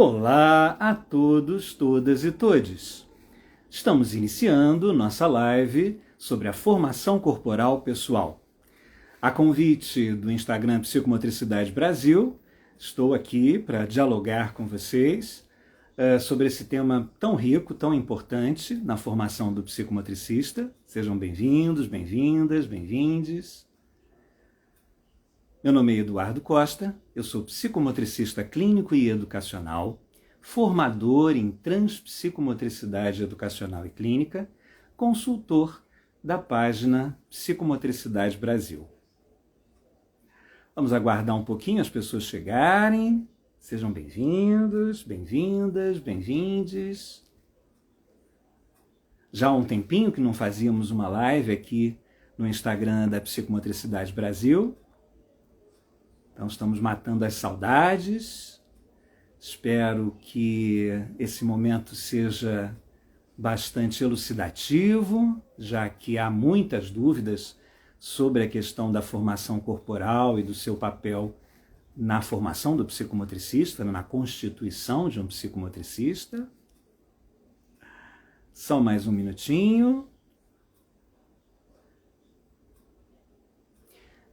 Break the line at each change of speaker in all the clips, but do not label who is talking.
Olá a todos, todas e todes. Estamos iniciando nossa live sobre a formação corporal pessoal. A convite do Instagram Psicomotricidade Brasil, estou aqui para dialogar com vocês sobre esse tema tão rico, tão importante na formação do psicomotricista. Sejam bem-vindos, bem-vindas, bem-vindes. Meu nome é Eduardo Costa, eu sou psicomotricista clínico e educacional, formador em transpsicomotricidade educacional e clínica, consultor da página Psicomotricidade Brasil. Vamos aguardar um pouquinho as pessoas chegarem. Sejam bem-vindos, bem-vindas, bem-vindes. Já há um tempinho que não fazíamos uma live aqui no Instagram da Psicomotricidade Brasil. Então estamos matando as saudades. Espero que esse momento seja bastante elucidativo, já que há muitas dúvidas sobre a questão da formação corporal e do seu papel na formação do psicomotricista, na constituição de um psicomotricista. Só mais um minutinho.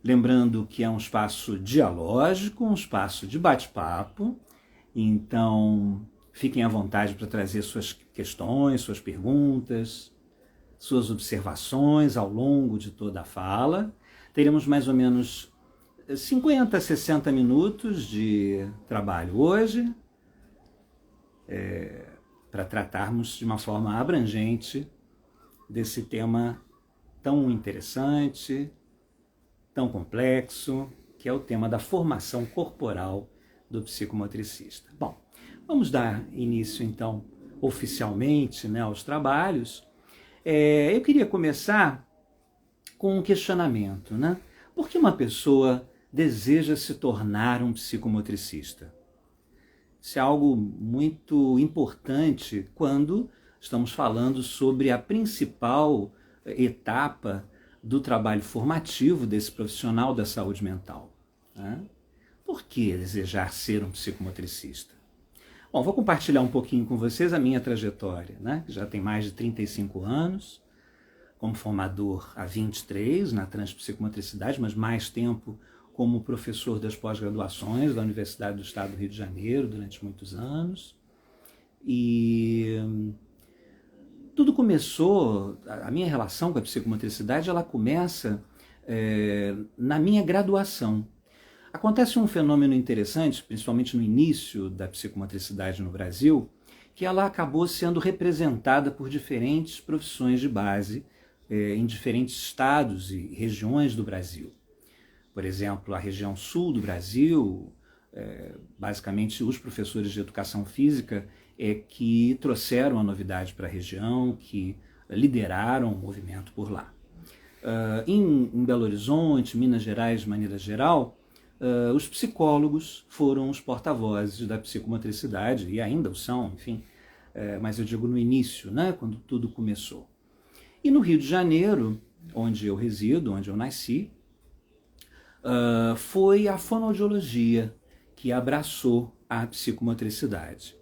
Lembrando que é um espaço dialógico, um espaço de bate-papo, então fiquem à vontade para trazer suas questões, suas perguntas, suas observações ao longo de toda a fala. Teremos mais ou menos 50, 60 minutos de trabalho hoje, para tratarmos de uma forma abrangente desse tema tão interessante, tão complexo, que é o tema da formação corporal do psicomotricista. Bom, vamos dar início então oficialmente, aos trabalhos. Eu queria começar com um questionamento, Por que uma pessoa deseja se tornar um psicomotricista? Isso é algo muito importante quando estamos falando sobre a principal etapa do trabalho formativo desse profissional da saúde mental. Por que desejar ser um psicomotricista? Bom, vou compartilhar um pouquinho com vocês a minha trajetória, que já tem mais de 35 anos, como formador há 23 na transpsicomotricidade, mas mais tempo como professor das pós-graduações da Universidade do Estado do Rio de Janeiro durante muitos anos. E tudo começou, a minha relação com a psicomotricidade, ela começa na minha graduação. Acontece um fenômeno interessante, principalmente no início da psicomotricidade no Brasil, que ela acabou sendo representada por diferentes profissões de base em diferentes estados e regiões do Brasil. Por exemplo, a região sul do Brasil, basicamente os professores de educação física que trouxeram a novidade para a região, que lideraram o movimento por lá. Em Belo Horizonte, Minas Gerais, de maneira geral, os psicólogos foram os porta-vozes da psicomotricidade, e ainda o são, enfim, mas eu digo no início, quando tudo começou. E no Rio de Janeiro, onde eu resido, onde eu nasci, foi a fonoaudiologia que abraçou a psicomotricidade.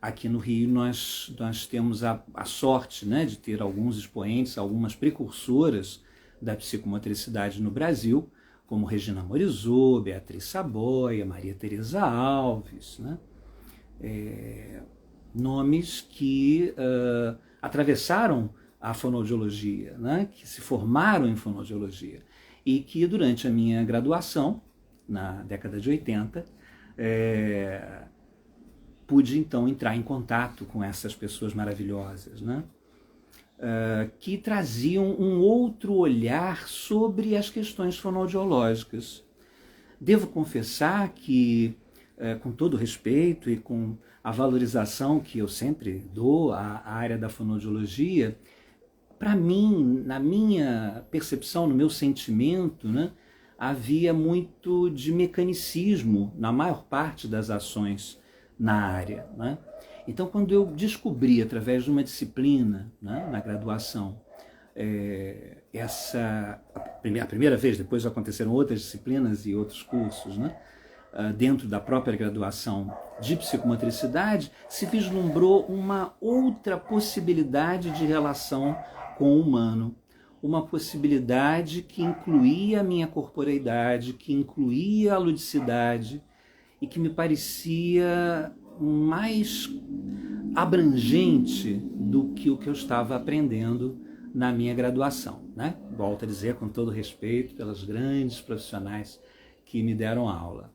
Aqui no Rio nós temos a sorte de ter alguns expoentes, algumas precursoras da psicomotricidade no Brasil, como Regina Morizot, Beatriz Saboia, Maria Tereza Alves, nomes que atravessaram a fonoaudiologia, que se formaram em fonoaudiologia e que durante a minha graduação, na década de 80, pude então entrar em contato com essas pessoas maravilhosas, que traziam um outro olhar sobre as questões fonoaudiológicas. Devo confessar que, com todo respeito e com a valorização que eu sempre dou à área da fonoaudiologia, para mim, na minha percepção, no meu sentimento, havia muito de mecanicismo na maior parte das ações na área. Então, quando eu descobri, através de uma disciplina na graduação, a primeira vez, depois aconteceram outras disciplinas e outros cursos, dentro da própria graduação de psicomotricidade, se vislumbrou uma outra possibilidade de relação com o humano, uma possibilidade que incluía a minha corporeidade, que incluía a ludicidade e que me parecia mais abrangente do que o que eu estava aprendendo na minha graduação, né? Volto a dizer, com todo respeito pelas grandes profissionais que me deram aula.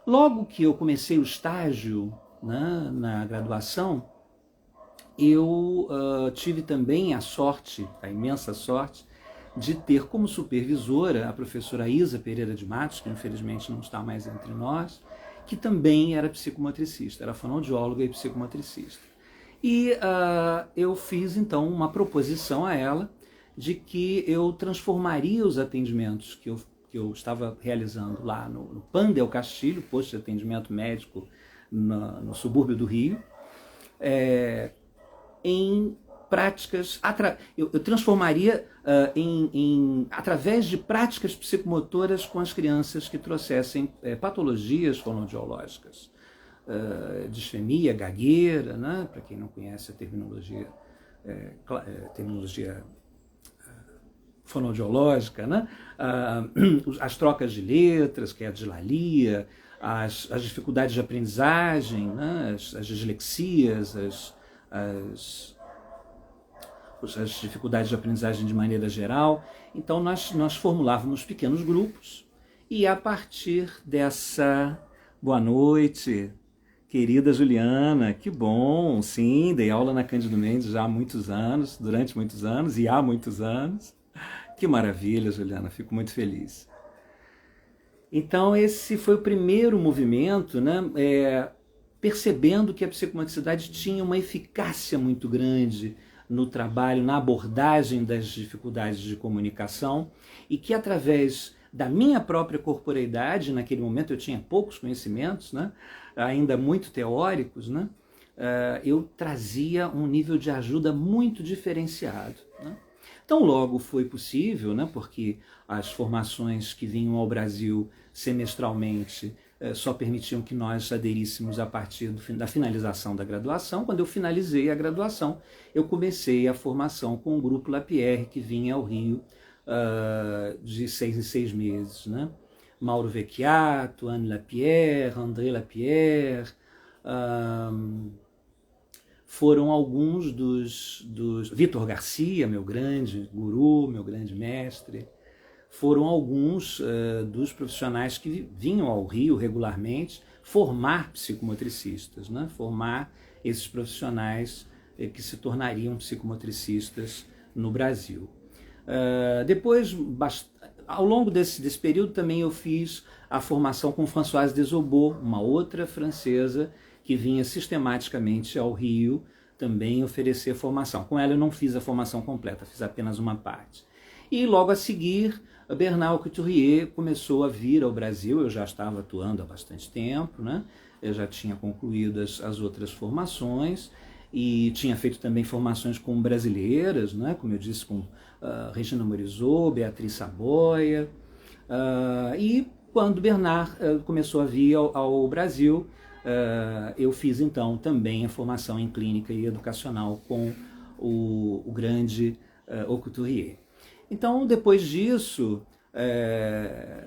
Logo que eu comecei o estágio, né, na graduação, eu tive também a sorte, a imensa sorte, de ter como supervisora a professora Isa Pereira de Matos, que infelizmente não está mais entre nós, que também era psicomotricista, era fonoaudióloga e psicomotricista. E eu fiz então uma proposição a ela de que eu transformaria os atendimentos que eu estava realizando lá no PAN del Castilho, posto de atendimento médico no subúrbio do Rio, em práticas, eu transformaria através de práticas psicomotoras com as crianças que trouxessem patologias fonoaudiológicas, disfemia, gagueira, né? Para quem não conhece a terminologia fonoaudiológica, né? As trocas de letras, que é a dislalia, as dificuldades de aprendizagem, né? As dislexias, as dificuldades de aprendizagem de maneira geral. Então nós formulávamos pequenos grupos e a partir dessa... Boa noite, querida Juliana, que bom, sim, dei aula na Cândido Mendes já há muitos anos, durante muitos anos e há muitos anos. Que maravilha, Juliana, fico muito feliz. Então esse foi o primeiro movimento, né? Percebendo que a psicomotricidade tinha uma eficácia muito grande no trabalho, na abordagem das dificuldades de comunicação e que através da minha própria corporeidade, naquele momento eu tinha poucos conhecimentos, né, ainda muito teóricos, né, eu trazia um nível de ajuda muito diferenciado, né. Então logo foi possível, né, porque as formações que vinham ao Brasil semestralmente só permitiam que nós aderíssemos a partir da finalização da graduação. Quando eu finalizei a graduação, eu comecei a formação com o grupo Lapierre, que vinha ao Rio de 6 em 6 meses, né? Mauro Vecchiato, Anne Lapierre, André Lapierre, foram alguns dos Vitor Garcia, meu grande guru, meu grande mestre, foram alguns dos profissionais que vinham ao Rio regularmente formar psicomotricistas, né? Formar esses profissionais que se tornariam psicomotricistas no Brasil. Depois, ao longo desse período, também eu fiz a formação com Françoise Desobot, uma outra francesa que vinha sistematicamente ao Rio também oferecer formação. Com ela eu não fiz a formação completa, fiz apenas uma parte. E logo a seguir, Bernard Couturier começou a vir ao Brasil. Eu já estava atuando há bastante tempo, né? Eu já tinha concluído as outras formações e tinha feito também formações com brasileiras, né? Como eu disse, com Regina Morizot, Beatriz Saboia. E quando Bernard começou a vir ao Brasil, eu fiz então também a formação em clínica e educacional com o grande Couturier. Então, depois disso,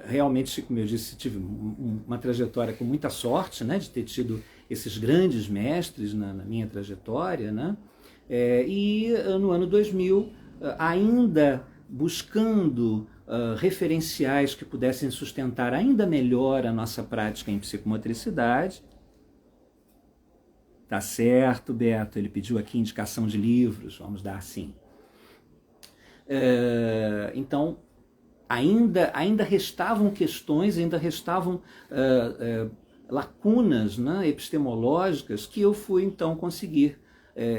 realmente, como eu disse, tive uma trajetória com muita sorte, né, de ter tido esses grandes mestres na minha trajetória, né, e no ano 2000, ainda buscando referenciais que pudessem sustentar ainda melhor a nossa prática em psicomotricidade. Tá certo, Beto, ele pediu aqui indicação de livros, vamos dar sim. Então, ainda restavam questões, ainda restavam lacunas, né, epistemológicas que eu fui então conseguir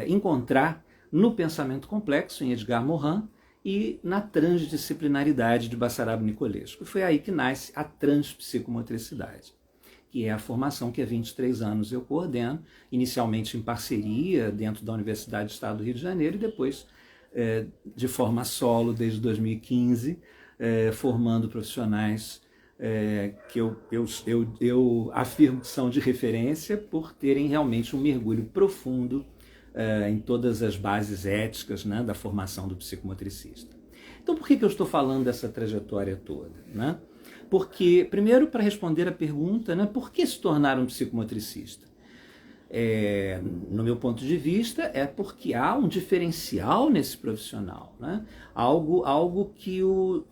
encontrar no pensamento complexo, em Edgar Morin, e na transdisciplinaridade de Basarab Nicolescu. Foi aí que nasce a transpsicomotricidade, que é a formação que há 23 anos eu coordeno, inicialmente em parceria dentro da Universidade do Estado do Rio de Janeiro e depois de forma solo desde 2015, formando profissionais que eu afirmo que são de referência por terem realmente um mergulho profundo em todas as bases éticas, né, da formação do psicomotricista. Então, por que eu estou falando dessa trajetória toda, né? Porque, primeiro, para responder a pergunta, né, por que se tornar um psicomotricista? No meu ponto de vista, é porque há um diferencial nesse profissional, né? Algo que o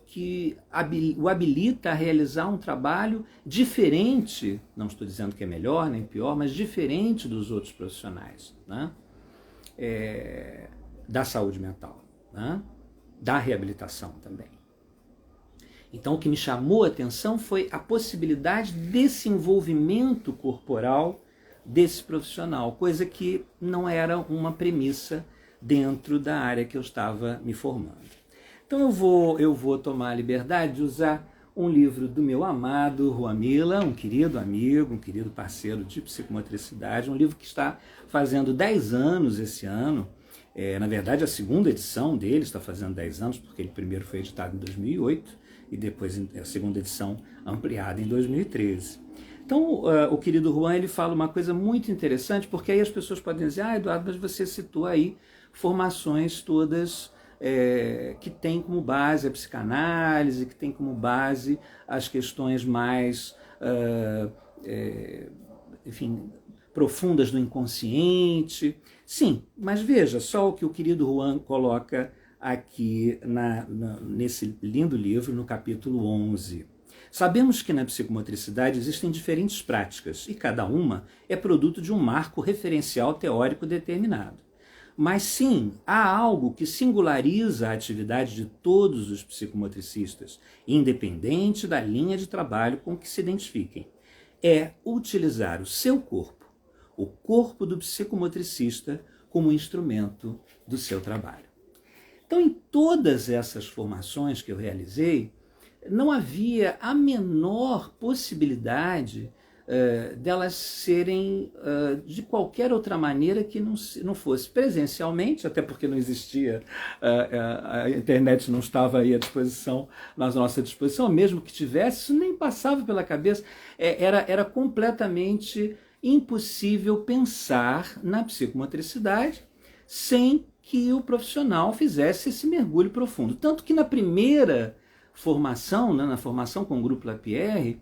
habilita a realizar um trabalho diferente, não estou dizendo que é melhor nem pior, mas diferente dos outros profissionais, né? Da saúde mental, né? Da reabilitação também. Então, o que me chamou a atenção foi a possibilidade desse envolvimento corporal desse profissional, coisa que não era uma premissa dentro da área que eu estava me formando. Então eu vou tomar a liberdade de usar um livro do meu amado Juan Milla, um querido amigo, um querido parceiro de psicomotricidade, um livro que está fazendo 10 anos esse ano. Na verdade, a segunda edição dele está fazendo 10 anos, porque ele primeiro foi editado em 2008 e depois a segunda edição ampliada em 2013. Então, o querido Juan, ele fala uma coisa muito interessante, porque aí as pessoas podem dizer, Eduardo, mas você citou aí formações todas que têm como base a psicanálise, que têm como base as questões mais, enfim, profundas do inconsciente. Sim, mas veja só o que o querido Juan coloca aqui nesse lindo livro, no capítulo 11. Sabemos que na psicomotricidade existem diferentes práticas e cada uma é produto de um marco referencial teórico determinado. Mas sim, há algo que singulariza a atividade de todos os psicomotricistas, independente da linha de trabalho com que se identifiquem. É utilizar o seu corpo, o corpo do psicomotricista, como instrumento do seu trabalho. Então, em todas essas formações que eu realizei, não havia a menor possibilidade delas serem de qualquer outra maneira que não fosse presencialmente, até porque não existia, a internet não estava aí à disposição, na nossa disposição, mesmo que tivesse, isso nem passava pela cabeça, era completamente impossível pensar na psicomotricidade sem que o profissional fizesse esse mergulho profundo. Tanto que na primeira formação, né, na formação com o Grupo Lapierre,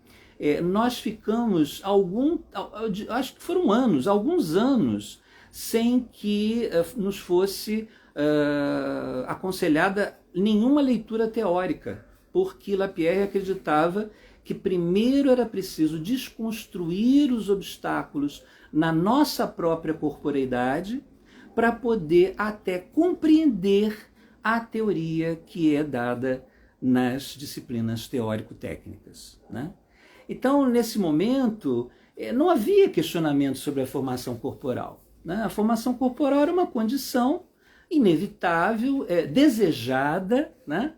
nós ficamos acho que foram alguns anos, sem que nos fosse aconselhada nenhuma leitura teórica, porque Lapierre acreditava que primeiro era preciso desconstruir os obstáculos na nossa própria corporeidade para poder até compreender a teoria que é dada nas disciplinas teórico-técnicas, né? Então, nesse momento, não havia questionamento sobre a formação corporal, né? A formação corporal era uma condição inevitável, desejada, né?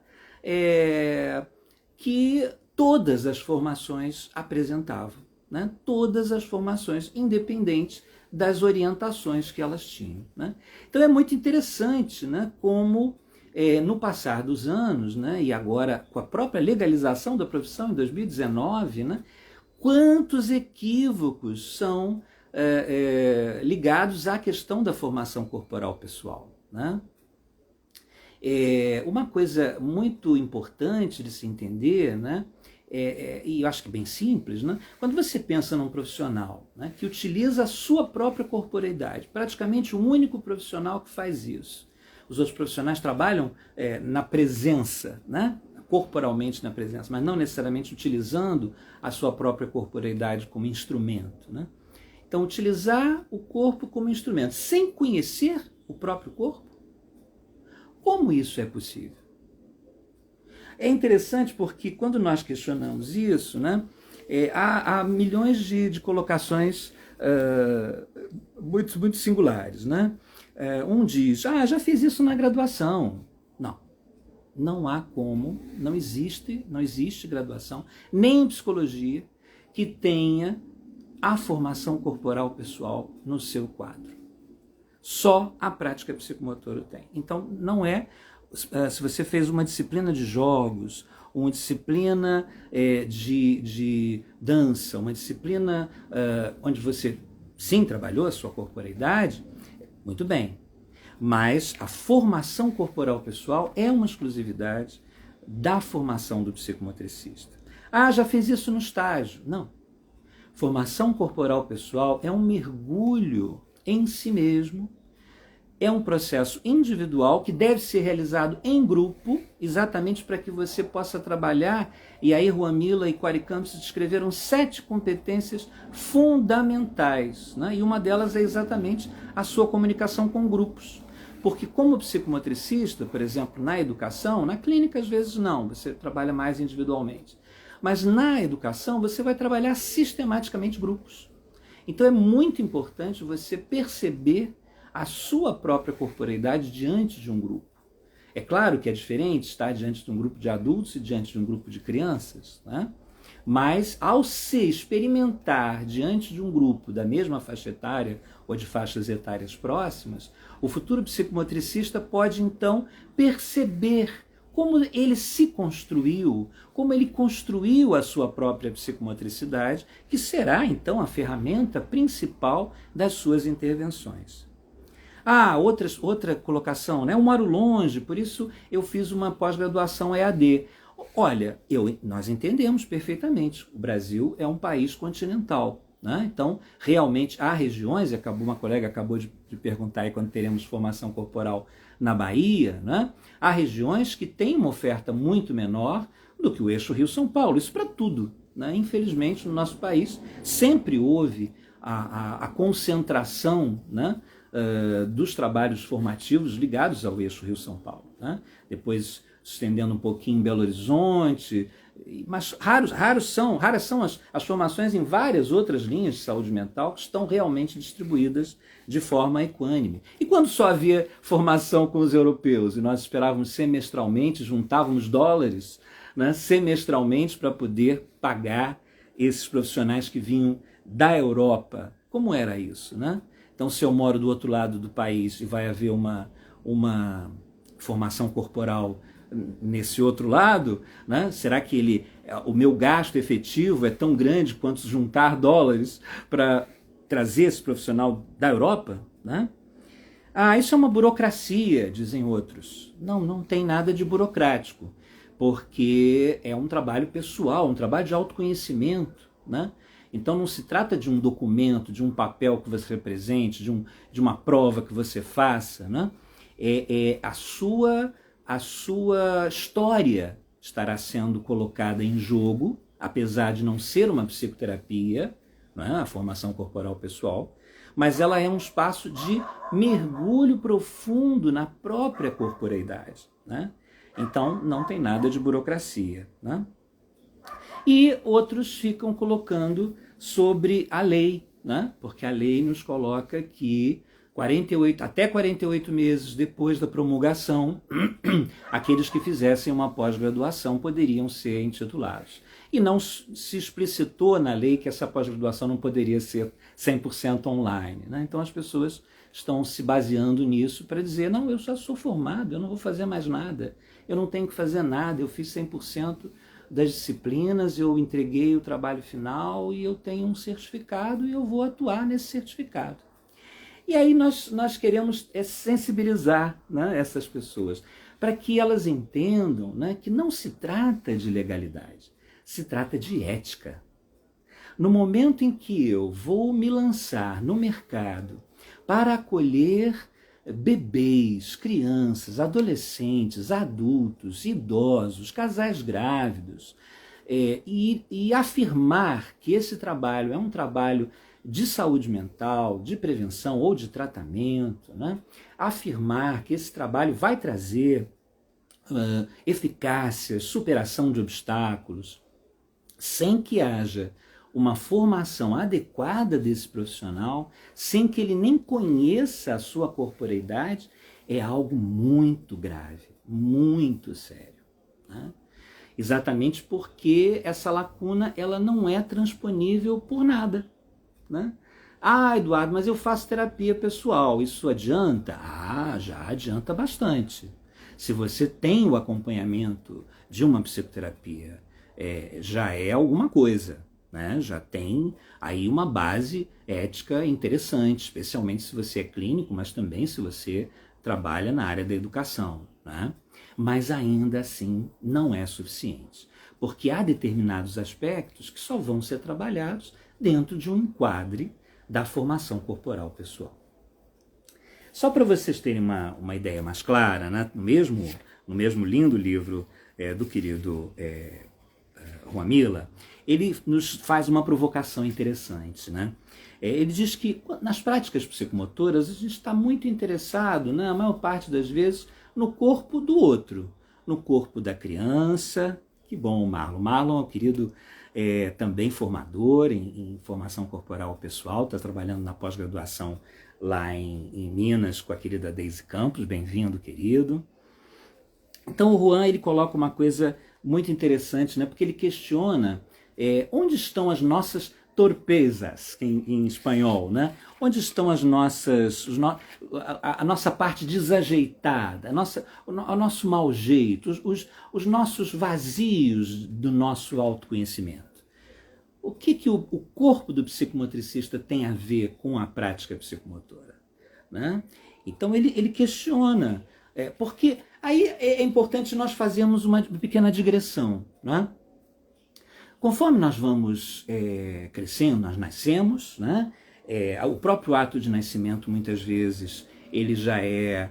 Que todas as formações apresentavam, né? Todas as formações, independentes das orientações que elas tinham, né? Então é muito interessante, né, como no passar dos anos, né, e agora com a própria legalização da profissão em 2019, né, quantos equívocos são ligados à questão da formação corporal pessoal, né? Uma coisa muito importante de se entender, né, e eu acho que bem simples, né? Quando você pensa num profissional, né, que utiliza a sua própria corporeidade, praticamente o único profissional que faz isso. Os outros profissionais trabalham na presença, né, corporalmente na presença, mas não necessariamente utilizando a sua própria corporeidade como instrumento, né? Então, utilizar o corpo como instrumento, sem conhecer o próprio corpo, como isso é possível? É interessante porque quando nós questionamos isso, né, há milhões de colocações muito singulares, né? Um diz, já fiz isso na graduação. Não há como, não existe graduação, nem em psicologia, que tenha a formação corporal pessoal no seu quadro. Só a prática psicomotora tem. Então, não é, se você fez uma disciplina de jogos, uma disciplina de dança, uma disciplina onde você, sim, trabalhou a sua corporeidade, muito bem. Mas a formação corporal pessoal é uma exclusividade da formação do psicomotricista. Ah, já fez isso no estágio. Não. Formação corporal pessoal é um mergulho em si mesmo, é um processo individual que deve ser realizado em grupo, exatamente para que você possa trabalhar. E aí Juan Mila e Cory Campos descreveram 7 competências fundamentais, né? E uma delas é exatamente a sua comunicação com grupos. Porque como psicomotricista, por exemplo, na educação, na clínica às vezes não, você trabalha mais individualmente. Mas na educação você vai trabalhar sistematicamente grupos. Então é muito importante você perceber a sua própria corporeidade diante de um grupo. É claro que é diferente estar diante de um grupo de adultos e diante de um grupo de crianças, né? Mas ao se experimentar diante de um grupo da mesma faixa etária ou de faixas etárias próximas, o futuro psicomotricista pode então perceber como ele se construiu, como ele construiu a sua própria psicomotricidade, que será então a ferramenta principal das suas intervenções. Ah, outra colocação, né? Eu moro longe, por isso eu fiz uma pós-graduação EAD. Olha, nós entendemos perfeitamente, o Brasil é um país continental, né? Então, realmente, há regiões, uma colega acabou de perguntar aí quando teremos formação corporal na Bahia, né? Há regiões que têm uma oferta muito menor do que o eixo Rio-São Paulo, isso para tudo, né? Infelizmente, no nosso país, sempre houve a concentração, né? Dos trabalhos formativos ligados ao eixo Rio-São Paulo, né? Depois se estendendo um pouquinho em Belo Horizonte, mas raras são as formações em várias outras linhas de saúde mental que estão realmente distribuídas de forma equânime. E quando só havia formação com os europeus e nós esperávamos semestralmente, juntávamos dólares, né, semestralmente para poder pagar esses profissionais que vinham da Europa, como era isso, né? Então, se eu moro do outro lado do país e vai haver uma formação corporal nesse outro lado, né? Será que o meu gasto efetivo é tão grande quanto juntar dólares para trazer esse profissional da Europa, né? Ah, isso é uma burocracia, dizem outros. Não tem nada de burocrático, porque é um trabalho pessoal, um trabalho de autoconhecimento, né? Então não se trata de um documento, de um papel que você represente, de uma prova que você faça, né? A sua história estará sendo colocada em jogo, apesar de não ser uma psicoterapia, né? A formação corporal pessoal, mas ela é um espaço de mergulho profundo na própria corporeidade, né? Então não tem nada de burocracia, né? E outros ficam colocando sobre a lei, né? Porque a lei nos coloca que até 48 meses depois da promulgação, aqueles que fizessem uma pós-graduação poderiam ser intitulados. E não se explicitou na lei que essa pós-graduação não poderia ser 100% online, né? Então as pessoas estão se baseando nisso para dizer, não, eu já sou formado, eu não vou fazer mais nada, eu não tenho que fazer nada, eu fiz 100% das disciplinas, eu entreguei o trabalho final e eu tenho um certificado e eu vou atuar nesse certificado. E aí nós queremos sensibilizar, né, essas pessoas, para que elas entendam, né, que não se trata de legalidade, se trata de ética. No momento em que eu vou me lançar no mercado para acolher bebês, crianças, adolescentes, adultos, idosos, casais grávidos, e afirmar que esse trabalho é um trabalho de saúde mental, de prevenção ou de tratamento, né? Afirmar que esse trabalho vai trazer eficácia, superação de obstáculos, sem que haja uma formação adequada desse profissional, sem que ele nem conheça a sua corporeidade, é algo muito grave, muito sério, né? Exatamente porque essa lacuna ela não é transponível por nada, né? Ah, Eduardo, mas eu faço terapia pessoal, isso adianta? Ah, já adianta bastante. Se você tem o acompanhamento de uma psicoterapia, já é alguma coisa, né? Já tem aí uma base ética interessante, especialmente se você é clínico, mas também se você trabalha na área da educação, né? Mas ainda assim não é suficiente, porque há determinados aspectos que só vão ser trabalhados dentro de um enquadre da formação corporal pessoal. Só para vocês terem uma ideia mais clara, né? no mesmo lindo livro do querido Juan Milla, ele nos faz uma provocação interessante, né? Ele diz que nas práticas psicomotoras a gente está muito interessado, né, a maior parte das vezes, no corpo do outro, no corpo da criança. Que bom, Marlon. Marlon é um querido também formador em formação corporal pessoal, está trabalhando na pós-graduação lá em Minas com a querida Deise Campos. Bem-vindo, querido. Então o Juan, ele coloca uma coisa muito interessante, né, porque ele questiona onde estão as nossas torpezas, em espanhol, né? Onde estão as nossas, a nossa parte desajeitada, o nosso mau jeito, os nossos vazios do nosso autoconhecimento. O que o corpo do psicomotricista tem a ver com a prática psicomotora, né? Então ele questiona, porque aí é importante nós fazermos uma pequena digressão, né? Conforme nós vamos crescendo, nós nascemos, né? O próprio ato de nascimento, muitas vezes, ele já é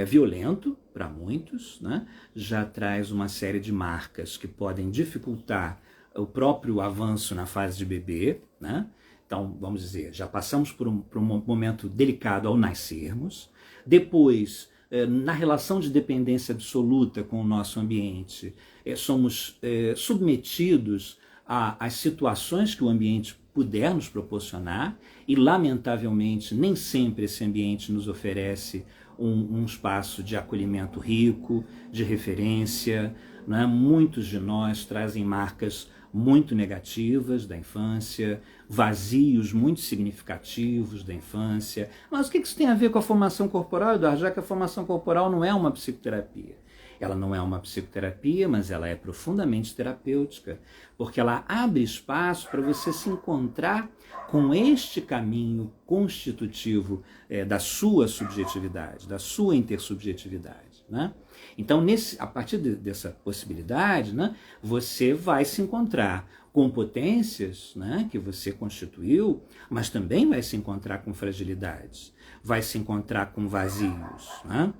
violento para muitos, né? Já traz uma série de marcas que podem dificultar o próprio avanço na fase de bebê, né? Então, vamos dizer, já passamos por um momento delicado ao nascermos. Depois, na relação de dependência absoluta com o nosso ambiente, somos submetidos às situações que o ambiente puder nos proporcionar, e lamentavelmente nem sempre esse ambiente nos oferece um espaço de acolhimento rico, de referência, né? Muitos de nós trazem marcas muito negativas da infância, vazios muito significativos da infância. Mas o que isso tem a ver com a formação corporal, Eduardo? Já que a formação corporal não é uma psicoterapia. Ela não é uma psicoterapia, mas ela é profundamente terapêutica, porque ela abre espaço para você se encontrar com este caminho constitutivo da sua subjetividade, da sua intersubjetividade, né? Então, a partir dessa possibilidade, né, você vai se encontrar com potências, né, que você constituiu, mas também vai se encontrar com fragilidades, vai se encontrar com vazios, né?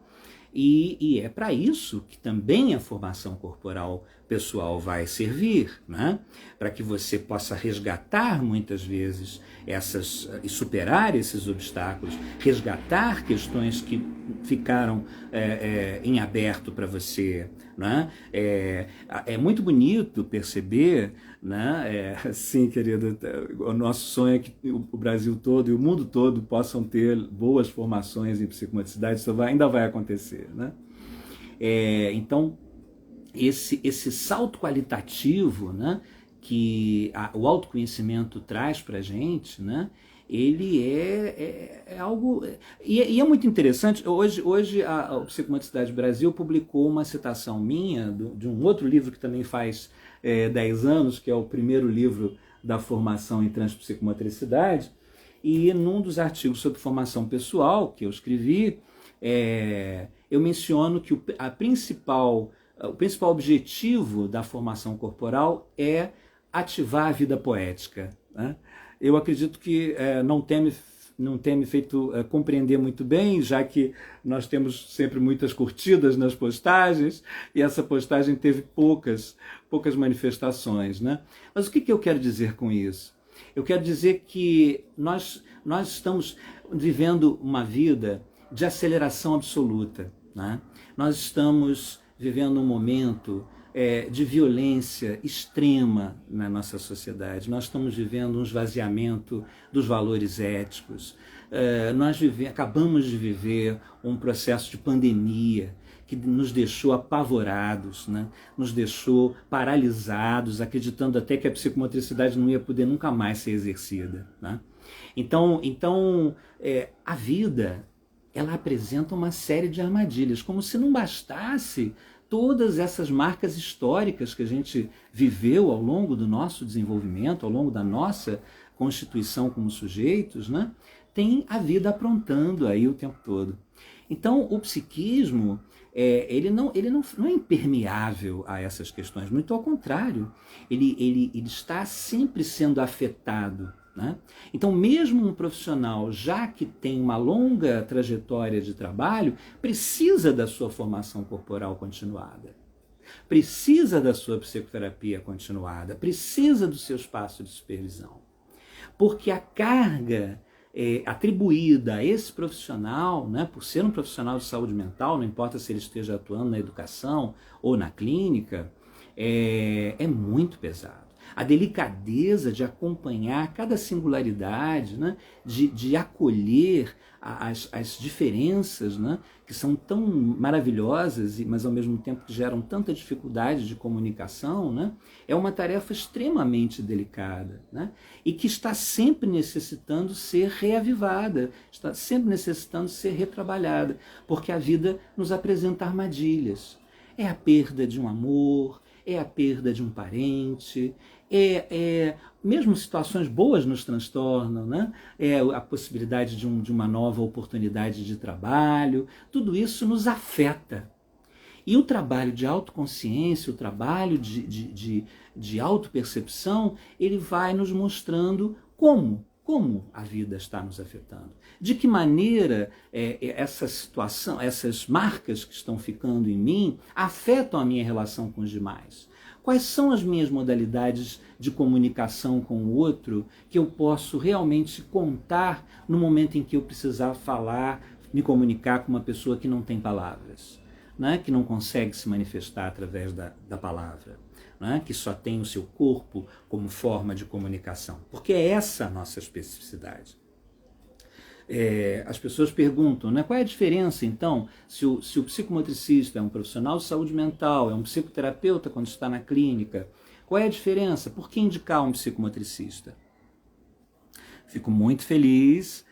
E é para isso que também a formação corporal pessoal vai servir, né? Para que você possa resgatar muitas vezes e superar esses obstáculos, resgatar questões que ficaram em aberto para você, né? É muito bonito perceber, né? Sim, querido, o nosso sonho é que o Brasil todo e o mundo todo possam ter boas formações em psicomotricidade. Isso ainda vai acontecer, né? Então, esse salto qualitativo, né, que o autoconhecimento traz para a gente, né, ele é algo... E é muito interessante. Hoje a Psicomotricidade Brasil publicou uma citação minha de um outro livro que também faz 10 anos, que é o primeiro livro da formação em transpsicomotricidade, e num dos artigos sobre formação pessoal que eu escrevi, eu menciono que o principal objetivo da formação corporal é ativar a vida poética, né? Eu acredito que não tem me feito compreender muito bem, já que nós temos sempre muitas curtidas nas postagens, e essa postagem teve poucas manifestações, né? Mas o que eu quero dizer com isso? Eu quero dizer que nós estamos vivendo uma vida de aceleração absoluta, né? Nós estamos vivendo um momento de violência extrema na nossa sociedade. Nós estamos vivendo um esvaziamento dos valores éticos. Nós acabamos de viver um processo de pandemia que nos deixou apavorados, né? Nos deixou paralisados, acreditando até que a psicomotricidade não ia poder nunca mais ser exercida, né? Então a vida ela apresenta uma série de armadilhas, como se não bastasse todas essas marcas históricas que a gente viveu ao longo do nosso desenvolvimento, ao longo da nossa constituição como sujeitos, né? Tem a vida aprontando aí o tempo todo. Então, o psiquismo, ele não é impermeável a essas questões, muito ao contrário, ele está sempre sendo afetado, né? Então, mesmo um profissional, já que tem uma longa trajetória de trabalho, precisa da sua formação corporal continuada, precisa da sua psicoterapia continuada, precisa do seu espaço de supervisão. Porque a carga atribuída a esse profissional, né, por ser um profissional de saúde mental, não importa se ele esteja atuando na educação ou na clínica, é muito pesado. A delicadeza de acompanhar cada singularidade, né, de acolher as diferenças, né, que são tão maravilhosas, mas ao mesmo tempo que geram tanta dificuldade de comunicação, né, é uma tarefa extremamente delicada, né, e que está sempre necessitando ser reavivada, está sempre necessitando ser retrabalhada, porque a vida nos apresenta armadilhas. É a perda de um amor, é a perda de um parente, mesmo situações boas nos transtornam, né? É a possibilidade de uma nova oportunidade de trabalho, tudo isso nos afeta. E o trabalho de autoconsciência, o trabalho de autopercepção, ele vai nos mostrando como a vida está nos afetando. De que maneira essa situação, essas marcas que estão ficando em mim, afetam a minha relação com os demais. Quais são as minhas modalidades de comunicação com o outro que eu posso realmente contar no momento em que eu precisar falar, me comunicar com uma pessoa que não tem palavras, né? Que não consegue se manifestar através da palavra, né? Que só tem o seu corpo como forma de comunicação. Porque é essa a nossa especificidade. As pessoas perguntam, né, qual é a diferença, então, se o psicomotricista é um profissional de saúde mental, é um psicoterapeuta quando está na clínica, qual é a diferença? Por que indicar um psicomotricista? Fico muito feliz.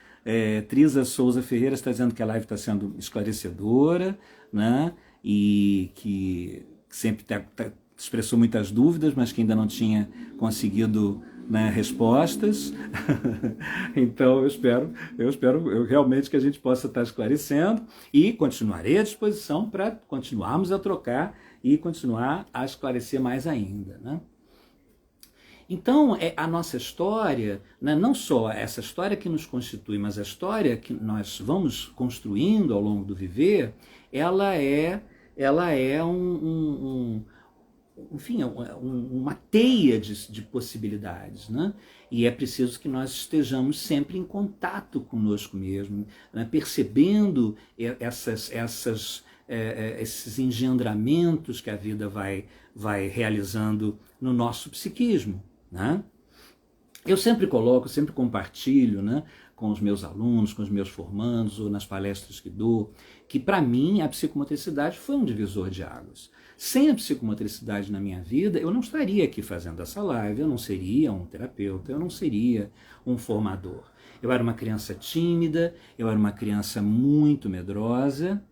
Trisa Souza Ferreira está dizendo que a live está sendo esclarecedora, né, e que sempre expressou muitas dúvidas, mas que ainda não tinha conseguido, né, respostas. Então eu espero realmente que a gente possa estar esclarecendo e continuarei à disposição para continuarmos a trocar e continuar a esclarecer mais ainda, né? Então, a nossa história, né, não só essa história que nos constitui, mas a história que nós vamos construindo ao longo do viver, ela é enfim, uma teia de possibilidades, né? E é preciso que nós estejamos sempre em contato conosco mesmo, né? Percebendo esses engendramentos que a vida vai realizando no nosso psiquismo, né? Eu sempre compartilho, né, com os meus alunos, com os meus formandos, ou nas palestras que dou, que para mim a psicomotricidade foi um divisor de águas. Sem a psicomotricidade na minha vida, eu não estaria aqui fazendo essa live, eu não seria um terapeuta, eu não seria um formador. Eu era uma criança tímida, eu era uma criança muito medrosa.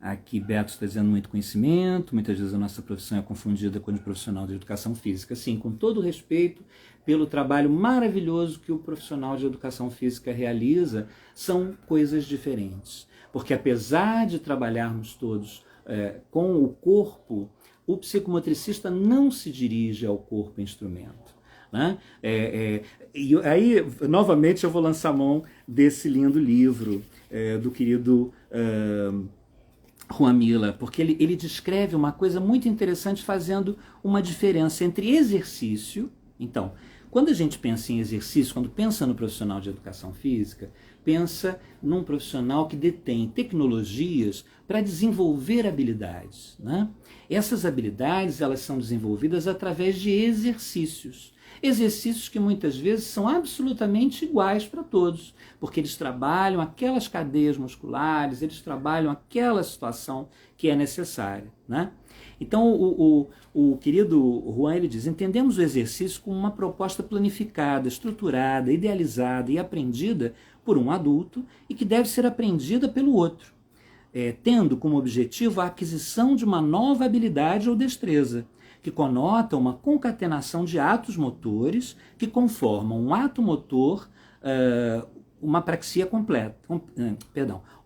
Aqui Beto está dizendo muito conhecimento, muitas vezes a nossa profissão é confundida com a de profissional de educação física. Sim, com todo o respeito pelo trabalho maravilhoso que o profissional de educação física realiza, são coisas diferentes. Porque apesar de trabalharmos todos com o corpo, o psicomotricista não se dirige ao corpo instrumento, né? E aí, novamente, eu vou lançar a mão desse lindo livro do querido Juan Miller, porque ele descreve uma coisa muito interessante, fazendo uma diferença entre exercício. Então, quando a gente pensa em exercício, quando pensa no profissional de educação física, pensa num profissional que detém tecnologias para desenvolver habilidades, né? Essas habilidades, elas são desenvolvidas através de exercícios. Exercícios que muitas vezes são absolutamente iguais para todos, porque eles trabalham aquelas cadeias musculares, eles trabalham aquela situação que é necessária, né? Então, o querido Juan, ele diz, entendemos o exercício como uma proposta planificada, estruturada, idealizada e aprendida por um adulto e que deve ser aprendida pelo outro, tendo como objetivo a aquisição de uma nova habilidade ou destreza, que conota uma concatenação de atos motores que conformam um ato motor, uma praxia completa,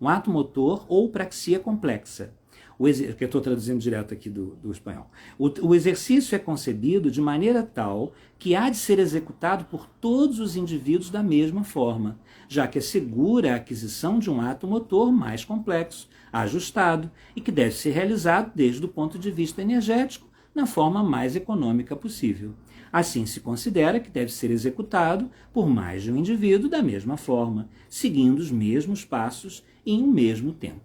um ato motor ou praxia complexa. Que eu estou traduzindo direto aqui do espanhol. O exercício é concebido de maneira tal que há de ser executado por todos os indivíduos da mesma forma, já que assegura a aquisição de um ato motor mais complexo, ajustado e que deve ser realizado desde o ponto de vista energético na forma mais econômica possível. Assim, se considera que deve ser executado por mais de um indivíduo da mesma forma, seguindo os mesmos passos em um mesmo tempo.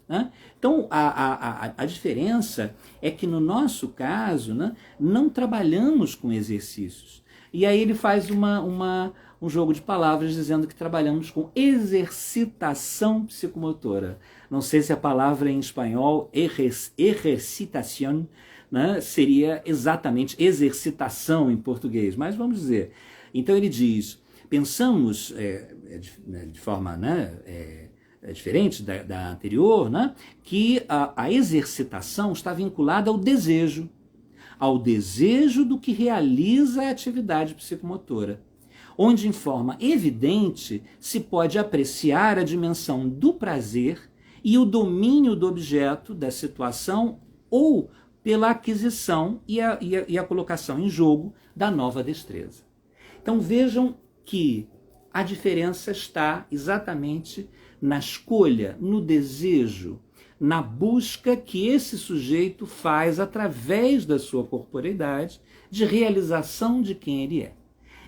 Né? Então, a diferença é que no nosso caso, né, não trabalhamos com exercícios. E aí ele faz um jogo de palavras dizendo que trabalhamos com exercitação psicomotora. Não sei se a palavra em espanhol, ejercitación, né, seria exatamente exercitação em português, mas vamos dizer. Então ele diz, pensamos de forma... diferente da anterior, né? Que a exercitação está vinculada ao desejo do que realiza a atividade psicomotora, onde em forma evidente se pode apreciar a dimensão do prazer e o domínio do objeto da situação ou pela aquisição e a colocação em jogo da nova destreza. Então vejam que a diferença está exatamente na escolha, no desejo, na busca que esse sujeito faz através da sua corporeidade de realização de quem ele é.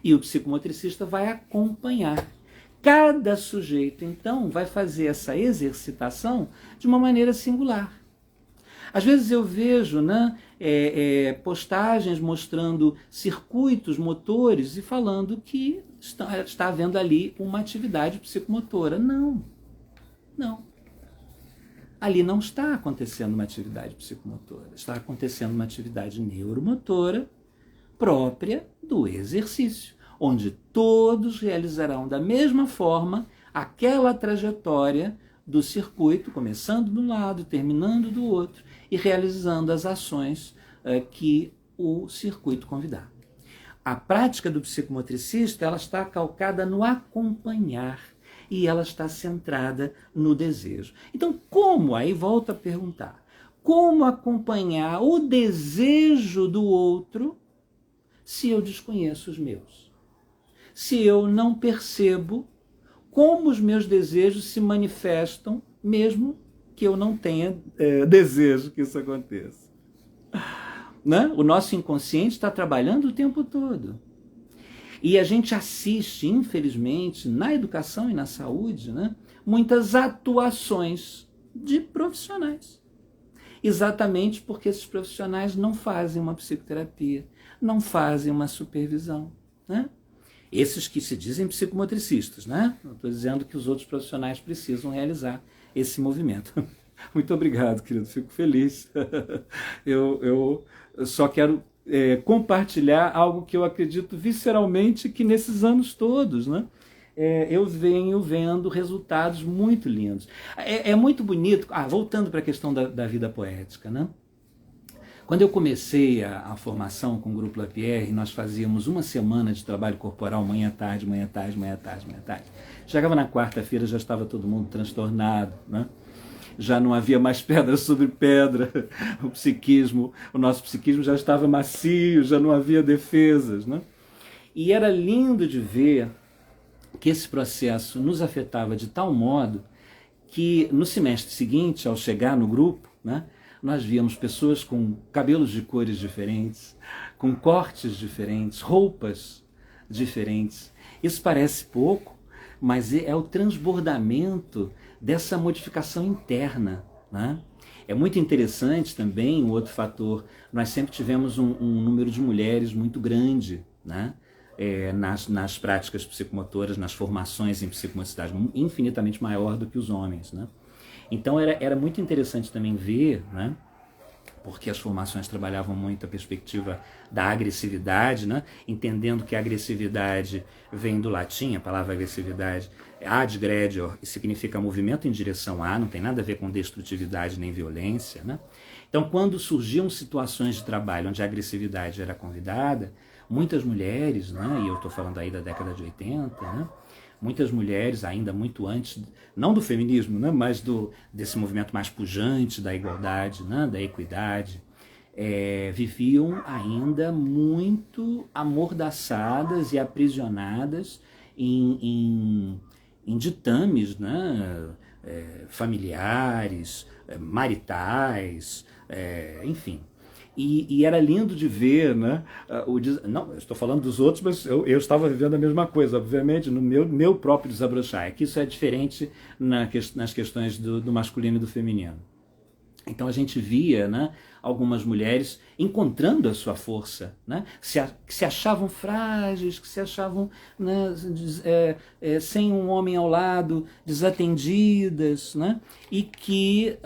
E o psicomotricista vai acompanhar. Cada sujeito, então, vai fazer essa exercitação de uma maneira singular. Às vezes eu vejo, né, postagens mostrando circuitos motores e falando que está havendo ali uma atividade psicomotora. Não. Ali não está acontecendo uma atividade psicomotora, está acontecendo uma atividade neuromotora própria do exercício, onde todos realizarão da mesma forma aquela trajetória do circuito, começando de um lado, terminando do outro, e realizando as ações que o circuito convidar. A prática do psicomotricista, ela está calcada no acompanhar, e ela está centrada no desejo. Então, como? Aí volta a perguntar. Como acompanhar o desejo do outro se eu desconheço os meus? Se eu não percebo como os meus desejos se manifestam, mesmo que eu não tenha desejo que isso aconteça. Né? O nosso inconsciente está trabalhando o tempo todo. E a gente assiste, infelizmente, na educação e na saúde, né, muitas atuações de profissionais. Exatamente porque esses profissionais não fazem uma psicoterapia, não fazem uma supervisão. Né? Esses que se dizem psicomotricistas, né? Não estou dizendo que os outros profissionais precisam realizar esse movimento. Muito obrigado, querido, fico feliz. Eu só quero compartilhar algo que eu acredito visceralmente que nesses anos todos, né, eu venho vendo resultados muito lindos. É muito bonito, voltando para a questão da vida poética, né? Quando eu comecei a formação com o Grupo Lapierre, nós fazíamos uma semana de trabalho corporal, manhã, tarde, manhã, tarde, manhã, tarde, manhã, tarde. Chegava na quarta-feira, já estava todo mundo transtornado, né? Já não havia mais pedra sobre pedra, o nosso psiquismo já estava macio, já não havia defesas, né? E era lindo de ver que esse processo nos afetava de tal modo que no semestre seguinte, ao chegar no grupo, né, nós víamos pessoas com cabelos de cores diferentes, com cortes diferentes, roupas diferentes. Isso parece pouco, mas é o transbordamento dessa modificação interna. Né? É muito interessante também, um outro fator, nós sempre tivemos um número de mulheres muito grande, né? nas práticas psicomotoras, nas formações em psicomotricidade, infinitamente maior do que os homens, né? Então era muito interessante também ver, né? Porque as formações trabalhavam muito a perspectiva da agressividade, né? Entendendo que a agressividade vem do latim, a palavra agressividade, ad gredior, significa movimento em direção a, não tem nada a ver com destrutividade nem violência, né? Então, quando surgiam situações de trabalho onde a agressividade era convidada, muitas mulheres, né? E eu estou falando aí da década de 80, né? Muitas mulheres, ainda muito antes, não do feminismo, né, mas desse movimento mais pujante da igualdade, né, da equidade, viviam ainda muito amordaçadas e aprisionadas em ditames, né, familiares, maritais, enfim. E era lindo de ver, né? Não, eu estou falando dos outros, mas eu estava vivendo a mesma coisa, obviamente, no meu próprio desabrochar. É que isso é diferente nas questões do masculino e do feminino. Então a gente via, né, algumas mulheres encontrando a sua força, né, que se achavam frágeis, que se achavam, né, sem um homem ao lado, desatendidas, né, e que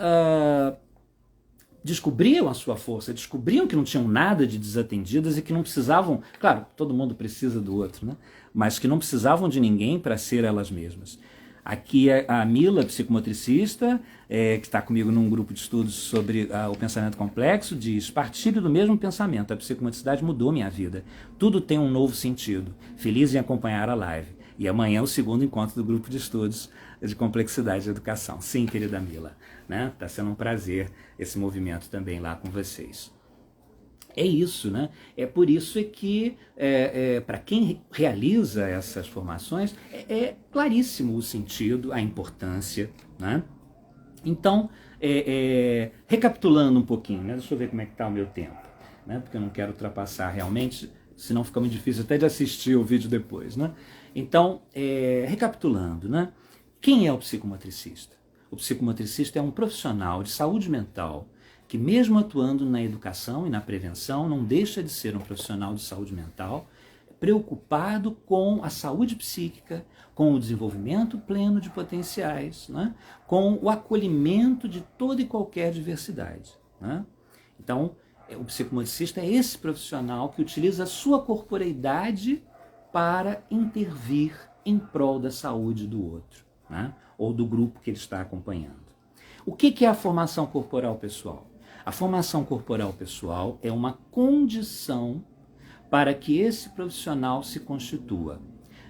descobriam a sua força, descobriam que não tinham nada de desatendidas e que não precisavam, claro, todo mundo precisa do outro, né? Mas que não precisavam de ninguém para ser elas mesmas. Aqui a Mila, psicomotricista, que está comigo num grupo de estudos sobre o pensamento complexo, diz: partilho do mesmo pensamento, a psicomotricidade mudou minha vida. Tudo tem um novo sentido. Feliz em acompanhar a live. E amanhã é o segundo encontro do grupo de estudos de complexidade e educação. Sim, querida Mila, né? Tá sendo um prazer esse movimento também lá com vocês. É isso, né? É por isso que, para quem realiza essas formações, é claríssimo o sentido, a importância, né? Então, recapitulando um pouquinho, né? Deixa eu ver como é que está o meu tempo, né? Porque eu não quero ultrapassar realmente, senão fica muito difícil até de assistir o vídeo depois, né? Então, recapitulando, né? Quem é o psicomotricista? O psicomotricista é um profissional de saúde mental que, mesmo atuando na educação e na prevenção, não deixa de ser um profissional de saúde mental preocupado com a saúde psíquica, com o desenvolvimento pleno de potenciais, né? Com o acolhimento de toda e qualquer diversidade, né? Então, o psicomotricista é esse profissional que utiliza a sua corporeidade para intervir em prol da saúde do outro, né? Ou do grupo que ele está acompanhando. O que é a formação corporal pessoal? A formação corporal pessoal é uma condição para que esse profissional se constitua,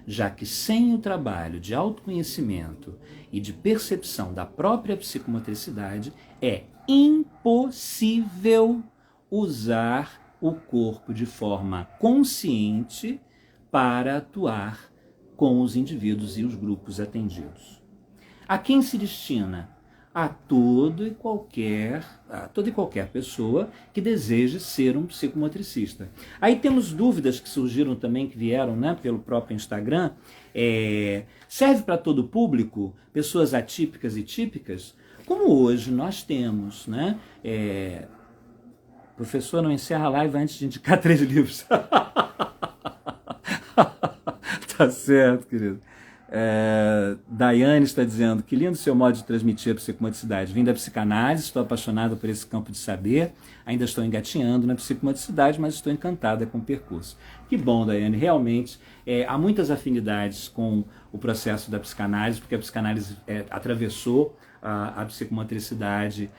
já que sem o trabalho de autoconhecimento e de percepção da própria psicomotricidade, é impossível usar o corpo de forma consciente para atuar com os indivíduos e os grupos atendidos. A quem se destina? A toda e qualquer pessoa que deseje ser um psicomotricista. Aí temos dúvidas que surgiram também, que vieram, né, pelo próprio Instagram. Serve para todo o público? Pessoas atípicas e típicas? Como hoje nós temos, né? Professor, não encerra a live antes de indicar 3 livros. Tá certo, querido. Daiane está dizendo: que lindo seu modo de transmitir a psicomotricidade. Vim da psicanálise, estou apaixonada por esse campo de saber, ainda estou engatinhando na psicomotricidade, mas estou encantada com o percurso. Que bom, Daiane, realmente há muitas afinidades com o processo da psicanálise, porque a psicanálise atravessou a psicomotricidade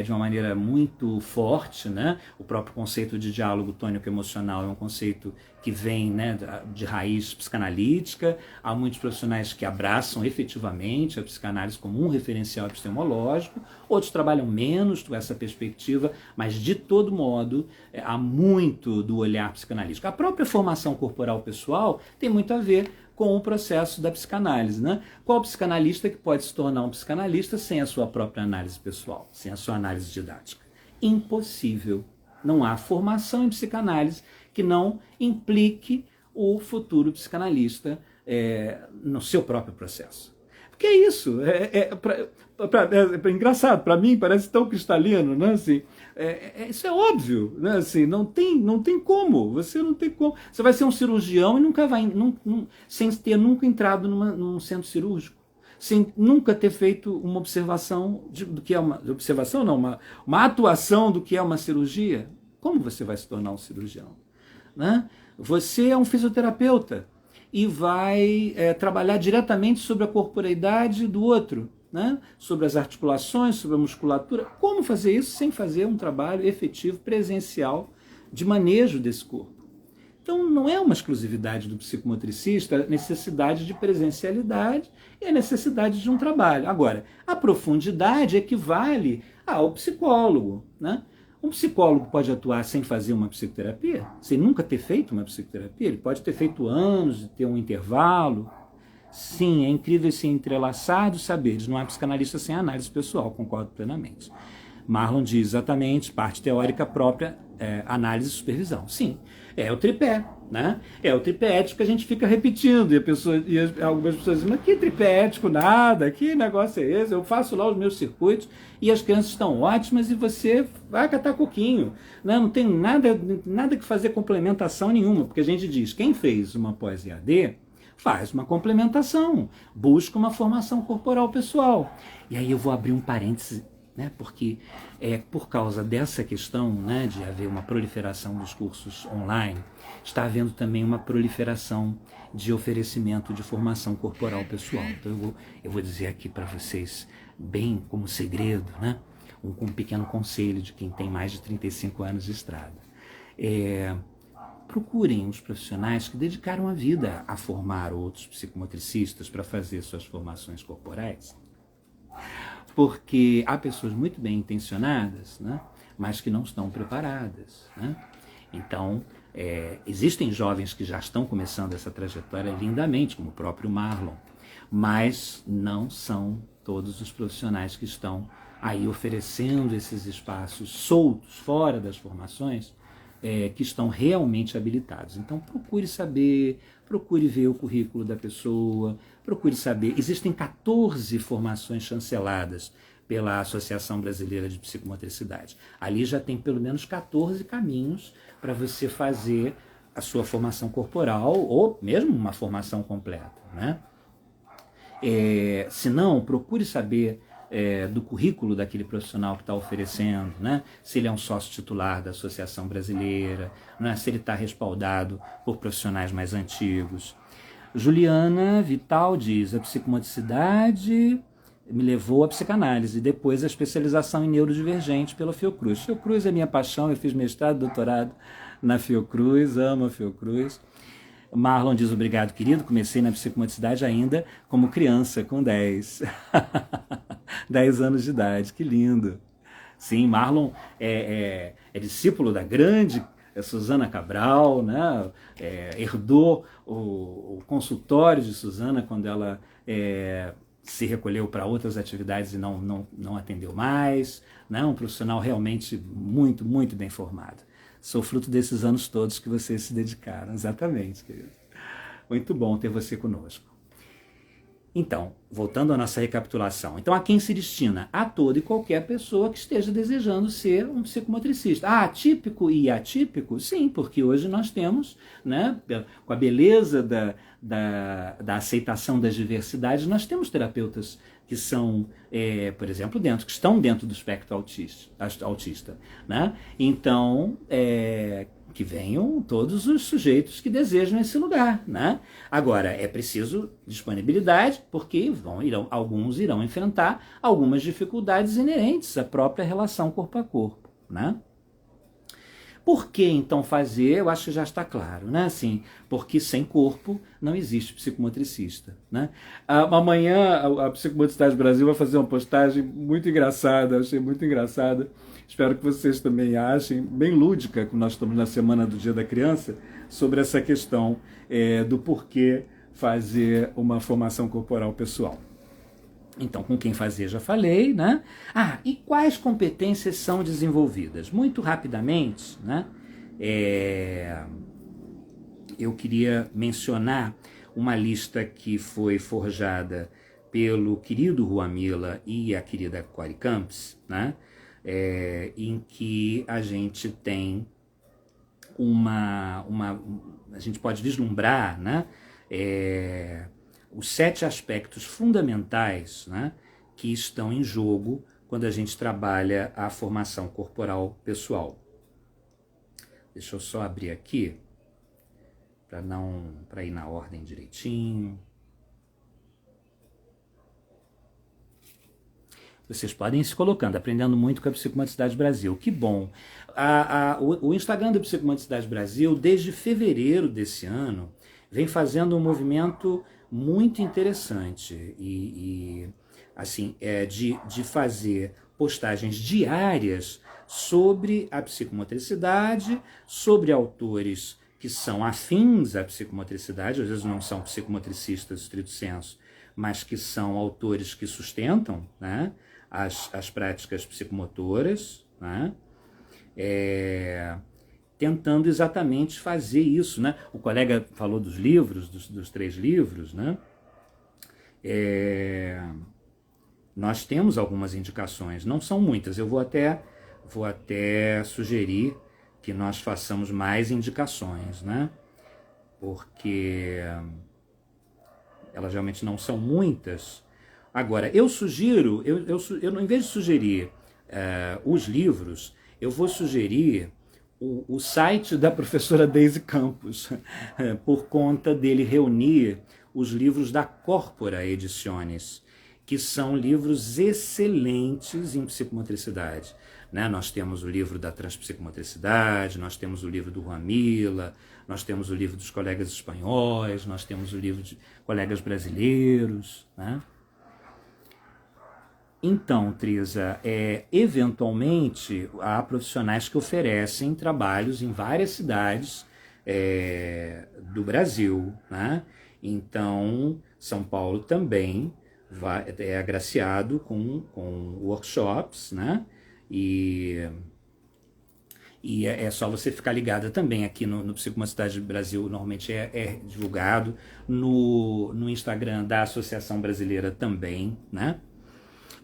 de uma maneira muito forte, né? O próprio conceito de diálogo tônico-emocional é um conceito que vem, né, de raiz psicanalítica. Há muitos profissionais que abraçam efetivamente a psicanálise como um referencial epistemológico, outros trabalham menos com essa perspectiva, mas de todo modo há muito do olhar psicanalítico. A própria formação corporal pessoal tem muito a ver com o processo da psicanálise, né? Qual psicanalista que pode se tornar um psicanalista sem a sua própria análise pessoal, sem a sua análise didática? Impossível. Não há formação em psicanálise que não implique o futuro psicanalista no seu próprio processo. Porque é isso, é engraçado, para mim parece tão cristalino, né? Assim, isso é óbvio, né? Assim, não tem como, você não tem como. Você vai ser um cirurgião e nunca vai, sem ter nunca entrado num centro cirúrgico, sem nunca ter feito uma observação do que é uma observação, não, uma atuação do que é uma cirurgia. Como você vai se tornar um cirurgião? Né? Você é um fisioterapeuta e vai trabalhar diretamente sobre a corporeidade do outro, né? Sobre as articulações, sobre a musculatura. Como fazer isso sem fazer um trabalho efetivo, presencial, de manejo desse corpo? Então, não é uma exclusividade do psicomotricista a necessidade de presencialidade e a necessidade de um trabalho. Agora, a profundidade equivale ao psicólogo, né? Um psicólogo pode atuar sem fazer uma psicoterapia, sem nunca ter feito uma psicoterapia, ele pode ter feito anos, ter um intervalo. Sim, é incrível esse entrelaçar dos saberes, não há psicanalista sem análise pessoal, concordo plenamente. Marlon diz exatamente, parte teórica própria, análise e supervisão. Sim, é o tripé, né? É o tripé ético que a gente fica repetindo, algumas pessoas dizem, mas que tripé ético nada, que negócio é esse? Eu faço lá os meus circuitos e as crianças estão ótimas e você vai catar coquinho, né? Não tem nada que fazer complementação nenhuma, porque a gente diz, quem fez uma pós-EAD faz uma complementação, busca uma formação corporal pessoal. E aí eu vou abrir um parêntese, né, porque por causa dessa questão, né, de haver uma proliferação dos cursos online, está havendo também uma proliferação de oferecimento de formação corporal pessoal. Então eu vou dizer aqui para vocês, bem como segredo, né, um pequeno conselho de quem tem mais de 35 anos de estrada. Procurem os profissionais que dedicaram a vida a formar outros psicomotricistas para fazer suas formações corporais, porque há pessoas muito bem intencionadas, né, mas que não estão preparadas, né? Então, existem jovens que já estão começando essa trajetória lindamente, como o próprio Marlon, mas não são todos os profissionais que estão aí oferecendo esses espaços soltos, fora das formações, que estão realmente habilitados. Então procure saber, procure ver o currículo da pessoa, procure saber. Existem 14 formações chanceladas pela Associação Brasileira de Psicomotricidade. Ali já tem pelo menos 14 caminhos para você fazer a sua formação corporal ou mesmo uma formação completa, né? Se não, procure saber do currículo daquele profissional que está oferecendo, né? Se ele é um sócio titular da Associação Brasileira, né? Se ele está respaldado por profissionais mais antigos. Juliana Vital diz, a psicomotricidade me levou à psicanálise, depois a especialização em neurodivergente pela Fiocruz. Fiocruz é minha paixão, eu fiz mestrado, doutorado na Fiocruz, amo a Fiocruz. Marlon diz, obrigado, querido, comecei na psicomotricidade ainda como criança, com 10. 10 anos de idade, que lindo. Sim, Marlon é discípulo da grande Susana Cabral, né? Herdou o consultório de Susana quando ela se recolheu para outras atividades e não atendeu mais, né? Um profissional realmente muito, muito bem formado. Sou fruto desses anos todos que vocês se dedicaram, exatamente, querido. Muito bom ter você conosco. Então, voltando à nossa recapitulação. Então, a quem se destina? A toda e qualquer pessoa que esteja desejando ser um psicomotricista. Atípico e atípico? Sim, porque hoje nós temos, né, com a beleza da aceitação das diversidades, nós temos terapeutas que são, por exemplo, que estão dentro do espectro autista, né? Então, que venham todos os sujeitos que desejam esse lugar, né? Agora, é preciso disponibilidade, porque alguns irão enfrentar algumas dificuldades inerentes à própria relação corpo a corpo, né? Por que então fazer? Eu acho que já está claro, né? Assim, porque sem corpo não existe psicomotricista, né? Amanhã a Psicomotricidade Brasil vai fazer uma postagem muito engraçada, achei muito engraçada. Espero que vocês também achem, bem lúdica, que nós estamos na semana do Dia da Criança, sobre essa questão do porquê fazer uma formação corporal pessoal. Então, com quem fazer já falei, né? E quais competências são desenvolvidas? Muito rapidamente, né? Eu queria mencionar uma lista que foi forjada pelo querido Ruamila e a querida Cori Camps, né? Em que a gente tem a gente pode vislumbrar, né? Os 7 aspectos fundamentais, né, que estão em jogo quando a gente trabalha a formação corporal pessoal. Deixa eu só abrir aqui para ir na ordem direitinho. Vocês podem ir se colocando, aprendendo muito com a Psicomaticidade Brasil. Que bom! O Instagram da Psicomaticidade Brasil, desde fevereiro desse ano, vem fazendo um movimento muito interessante assim, de fazer postagens diárias sobre a psicomotricidade, sobre autores que são afins à psicomotricidade, às vezes não são psicomotricistas estrito sensu, mas que são autores que sustentam, né, as práticas psicomotoras, né, tentando exatamente fazer isso, né? O colega falou dos livros, dos 3 livros, né? Nós temos algumas indicações, não são muitas, eu vou até sugerir que nós façamos mais indicações, né? Porque elas realmente não são muitas. Agora, eu sugiro, eu em vez de sugerir os livros, eu vou sugerir o site da professora Daisy Campos, por conta dele reunir os livros da Corpora Ediciones, que são livros excelentes em psicomotricidade. Né? Nós temos o livro da Transpsicomotricidade, nós temos o livro do Ruamila, nós temos o livro dos colegas espanhóis, nós temos o livro de colegas brasileiros, né? Então, Trisa, eventualmente há profissionais que oferecem trabalhos em várias cidades do Brasil, né? Então, São Paulo também é agraciado com workshops, né? E é só você ficar ligada também aqui no Psicomotricidade Brasil, normalmente é divulgado, no Instagram da Associação Brasileira também, né?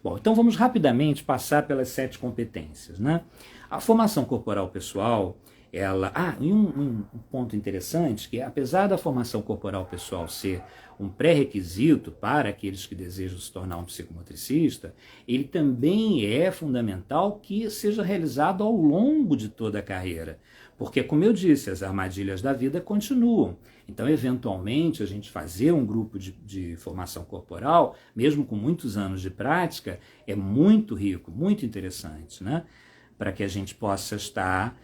Bom, então vamos rapidamente passar pelas 7 competências, né? A formação corporal pessoal, e um ponto interessante, que apesar da formação corporal pessoal ser um pré-requisito para aqueles que desejam se tornar um psicomotricista, ele também é fundamental que seja realizado ao longo de toda a carreira. Porque, como eu disse, as armadilhas da vida continuam. Então, eventualmente, a gente fazer um grupo de formação corporal, mesmo com muitos anos de prática, é muito rico, muito interessante, né? Para que a gente possa estar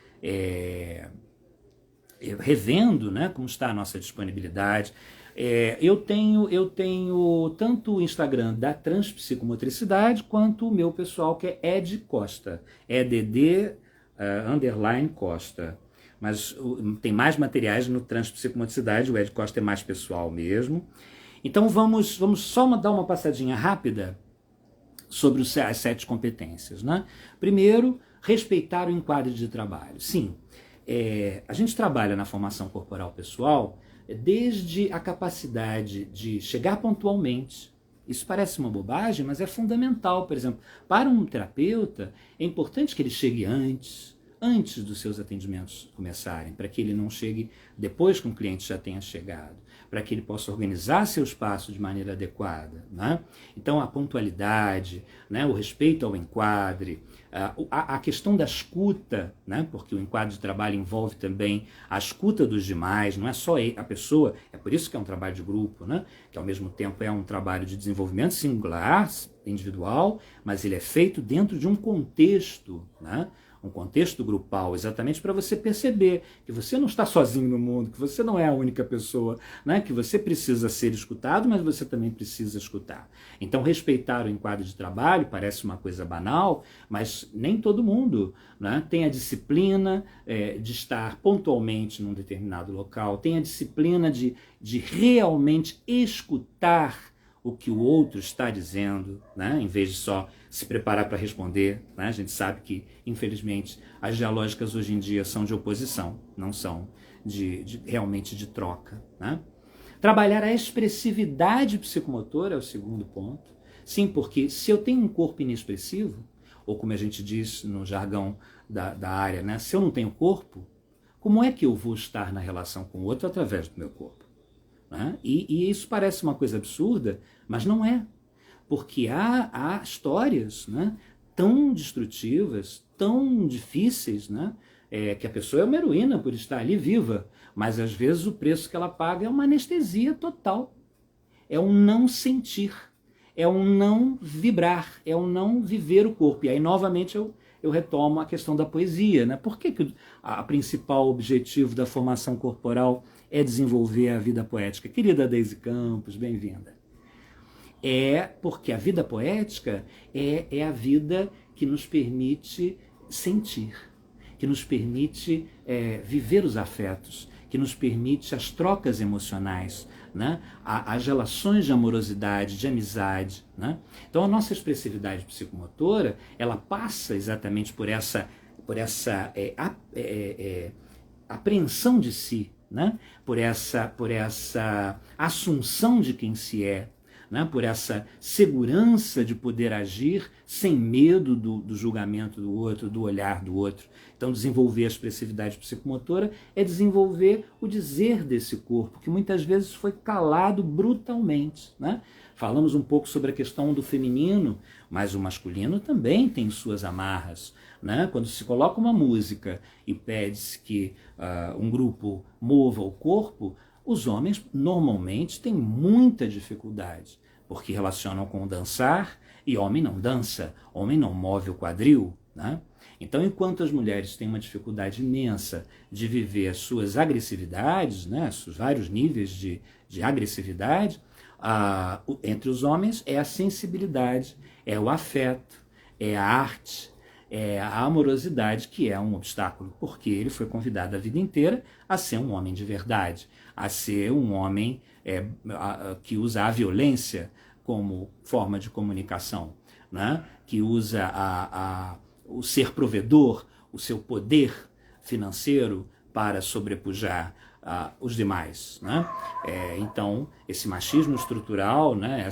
revendo, né, como está a nossa disponibilidade. Eu tenho tanto o Instagram da Transpsicomotricidade quanto o meu pessoal, que é Ed Costa, EDD _Costa. Mas tem mais materiais no Transpsicomotricidade, o Ed Costa é mais pessoal mesmo. Então vamos só dar uma passadinha rápida sobre as 7 competências, né? Primeiro, respeitar o enquadro de trabalho. Sim, a gente trabalha na formação corporal pessoal desde a capacidade de chegar pontualmente. Isso parece uma bobagem, mas é fundamental. Por exemplo, para um terapeuta, é importante que ele chegue antes dos seus atendimentos começarem, para que ele não chegue depois que o cliente já tenha chegado, para que ele possa organizar seu espaço de maneira adequada, né? Então, a pontualidade, né, o respeito ao enquadre, a questão da escuta, né, porque o enquadre de trabalho envolve também a escuta dos demais, não é só a pessoa, é por isso que é um trabalho de grupo, né, que ao mesmo tempo é um trabalho de desenvolvimento singular, individual, mas ele é feito dentro de um contexto, né, um contexto grupal, exatamente para você perceber que você não está sozinho no mundo, que você não é a única pessoa, né? Que você precisa ser escutado, mas você também precisa escutar. Então, respeitar o enquadro de trabalho parece uma coisa banal, mas nem todo mundo, né, tem a disciplina de estar pontualmente num determinado local, tem a disciplina de realmente escutar o que o outro está dizendo, né? Em vez de só se preparar para responder, né? A gente sabe que, infelizmente, as dialógicas hoje em dia são de oposição, não são realmente de troca, né? Trabalhar a expressividade psicomotora é o segundo ponto. Sim, porque se eu tenho um corpo inexpressivo, ou como a gente diz no jargão da área, né? Se eu não tenho corpo, como é que eu vou estar na relação com o outro através do meu corpo? Né? E isso parece uma coisa absurda, mas não é. Porque há histórias, né, tão destrutivas, tão difíceis, né, que a pessoa é uma heroína por estar ali viva, mas às vezes o preço que ela paga é uma anestesia total. É um não sentir, é um não vibrar, é um não viver o corpo. E aí, novamente, eu retomo a questão da poesia. Né? Por que o principal objetivo da formação corporal é desenvolver a vida poética? Querida Deise Campos, bem-vinda. É porque a vida poética é a vida que nos permite sentir, que nos permite viver os afetos, que nos permite as trocas emocionais, né? As relações de amorosidade, de amizade. Né? Então a nossa expressividade psicomotora, ela passa exatamente por essa apreensão de si, né? por essa assunção de quem se é, né? Por essa segurança de poder agir sem medo do julgamento do outro, do olhar do outro. Então, desenvolver a expressividade psicomotora é desenvolver o dizer desse corpo, que muitas vezes foi calado brutalmente. Né? Falamos um pouco sobre a questão do feminino, mas o masculino também tem suas amarras. Né? Quando se coloca uma música e pede-se que um grupo mova o corpo, os homens normalmente têm muita dificuldade, porque relacionam com o dançar, e homem não dança, homem não move o quadril. Né? Então, enquanto as mulheres têm uma dificuldade imensa de viver as suas agressividades, né, os vários níveis de agressividade, entre os homens é a sensibilidade, é o afeto, é a arte, é a amorosidade, que é um obstáculo, porque ele foi convidado a vida inteira a ser um homem de verdade, a ser um homem que usa a violência como forma de comunicação, né? Que usa o ser provedor, o seu poder financeiro para sobrepujar os demais. Né? Então, esse machismo estrutural, né?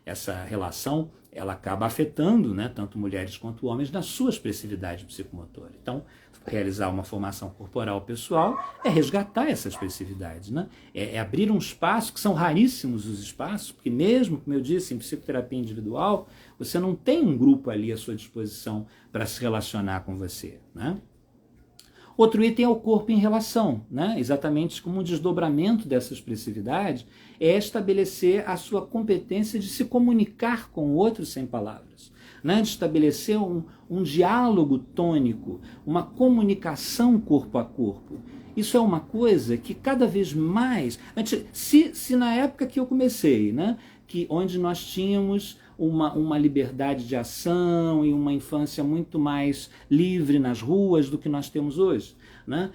essa relação, ela acaba afetando, né, tanto mulheres quanto homens na sua expressividade psicomotora. Então, realizar uma formação corporal pessoal é resgatar essa expressividade, né? É abrir um espaço, que são raríssimos os espaços, porque mesmo, como eu disse, em psicoterapia individual, você não tem um grupo ali à sua disposição para se relacionar com você. Né? Outro item é o corpo em relação, né? Exatamente como um desdobramento dessa expressividade, é estabelecer a sua competência de se comunicar com o outro sem palavras, né? De estabelecer um diálogo tônico, uma comunicação corpo a corpo. Isso é uma coisa que cada vez mais... Se na época que eu comecei, né, onde nós tínhamos uma liberdade de ação e uma infância muito mais livre nas ruas do que nós temos hoje. Né?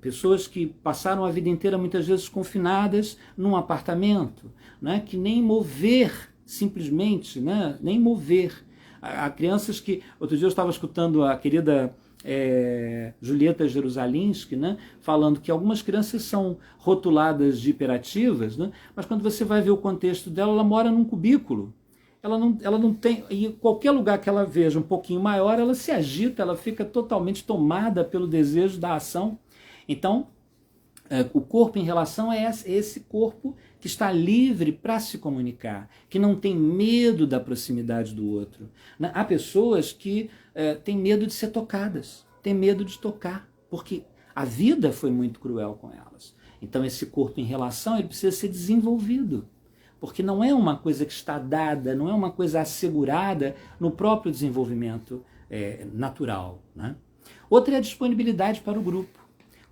Pessoas que passaram a vida inteira muitas vezes confinadas num apartamento, né? Que nem mover, simplesmente, né? Nem mover. Há crianças que... Outro dia eu estava escutando a querida Julieta Jerusalinski, né, falando que algumas crianças são rotuladas de hiperativas, né, mas quando você vai ver o contexto dela, ela mora num cubículo. Ela não tem... E qualquer lugar que ela veja um pouquinho maior, ela se agita, ela fica totalmente tomada pelo desejo da ação. Então, o corpo em relação a esse corpo que está livre para se comunicar, que não tem medo da proximidade do outro. Há pessoas que têm medo de ser tocadas, têm medo de tocar, porque a vida foi muito cruel com elas. Então esse corpo em relação, ele precisa ser desenvolvido, porque não é uma coisa que está dada, não é uma coisa assegurada no próprio desenvolvimento natural. Né? Outra é a disponibilidade para o grupo.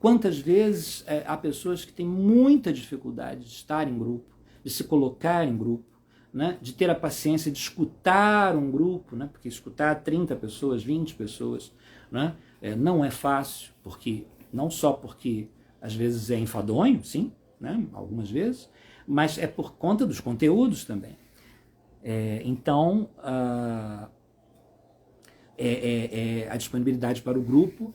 Quantas vezes há pessoas que têm muita dificuldade de estar em grupo, de se colocar em grupo, né? De ter a paciência de escutar um grupo, né? Porque escutar 30 pessoas, 20 pessoas, né? Não é fácil, não só porque às vezes é enfadonho, sim, né? Algumas vezes, mas é por conta dos conteúdos também. Então, a disponibilidade para o grupo...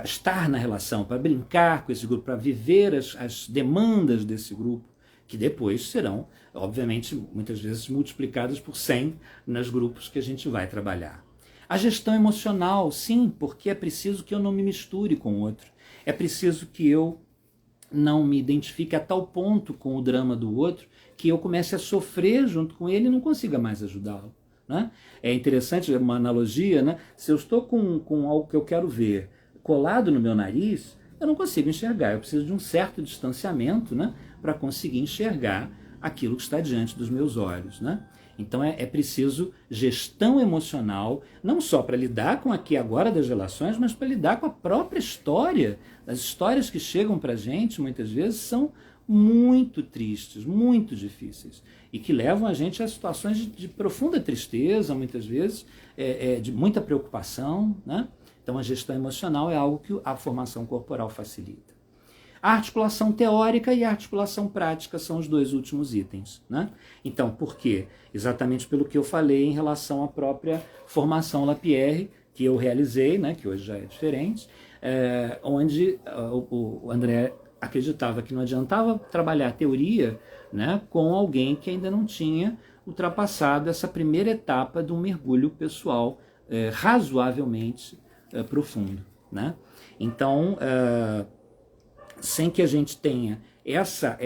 estar na relação, para brincar com esse grupo, para viver as demandas desse grupo, que depois serão, obviamente, muitas vezes multiplicadas por 100 nos grupos que a gente vai trabalhar. A gestão emocional, sim, porque é preciso que eu não me misture com o outro. É preciso que eu não me identifique a tal ponto com o drama do outro que eu comece a sofrer junto com ele e não consiga mais ajudá-lo. Né? É interessante uma analogia, né? Se eu estou com algo que eu quero ver colado no meu nariz, eu não consigo enxergar. Eu preciso de um certo distanciamento, né, para conseguir enxergar aquilo que está diante dos meus olhos. Né? Então é preciso gestão emocional, não só para lidar com aqui e agora das relações, mas para lidar com a própria história. As histórias que chegam para a gente, muitas vezes, são muito tristes, muito difíceis, e que levam a gente a situações de profunda tristeza, muitas vezes, de muita preocupação. Né? Então a gestão emocional é algo que a formação corporal facilita. A articulação teórica e a articulação prática são os dois últimos itens. Né? Então, por quê? Exatamente pelo que eu falei em relação à própria formação Lapierre, que eu realizei, né, que hoje já é diferente, onde o André acreditava que não adiantava trabalhar a teoria, né, com alguém que ainda não tinha ultrapassado essa primeira etapa de um mergulho pessoal razoavelmente profundo. Né? Então, sem que a gente tenha essa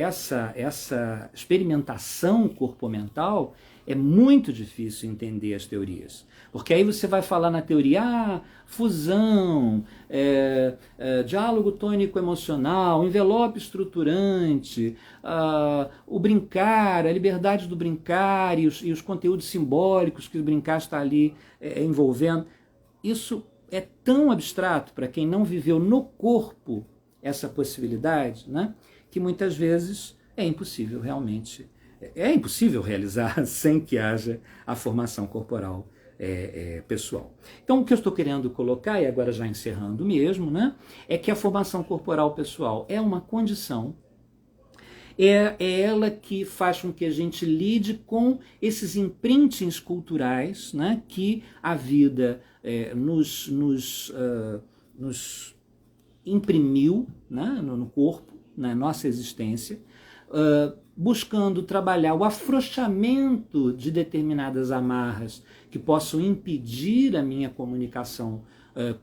experimentação corpomental, é muito difícil entender as teorias. Porque aí você vai falar na teoria, fusão, diálogo tônico-emocional, envelope estruturante, o brincar, a liberdade do brincar e os conteúdos simbólicos que o brincar está ali envolvendo. Isso é tão abstrato para quem não viveu no corpo essa possibilidade, né, que muitas vezes é impossível realmente, é impossível realizar sem que haja a formação corporal pessoal. Então o que eu estou querendo colocar, e agora já encerrando mesmo, né, é que a formação corporal pessoal é uma condição, é ela que faz com que a gente lide com esses imprintings culturais, né, que a vida nos imprimiu, né, no corpo, na nossa existência, buscando trabalhar o afrouxamento de determinadas amarras que possam impedir a minha comunicação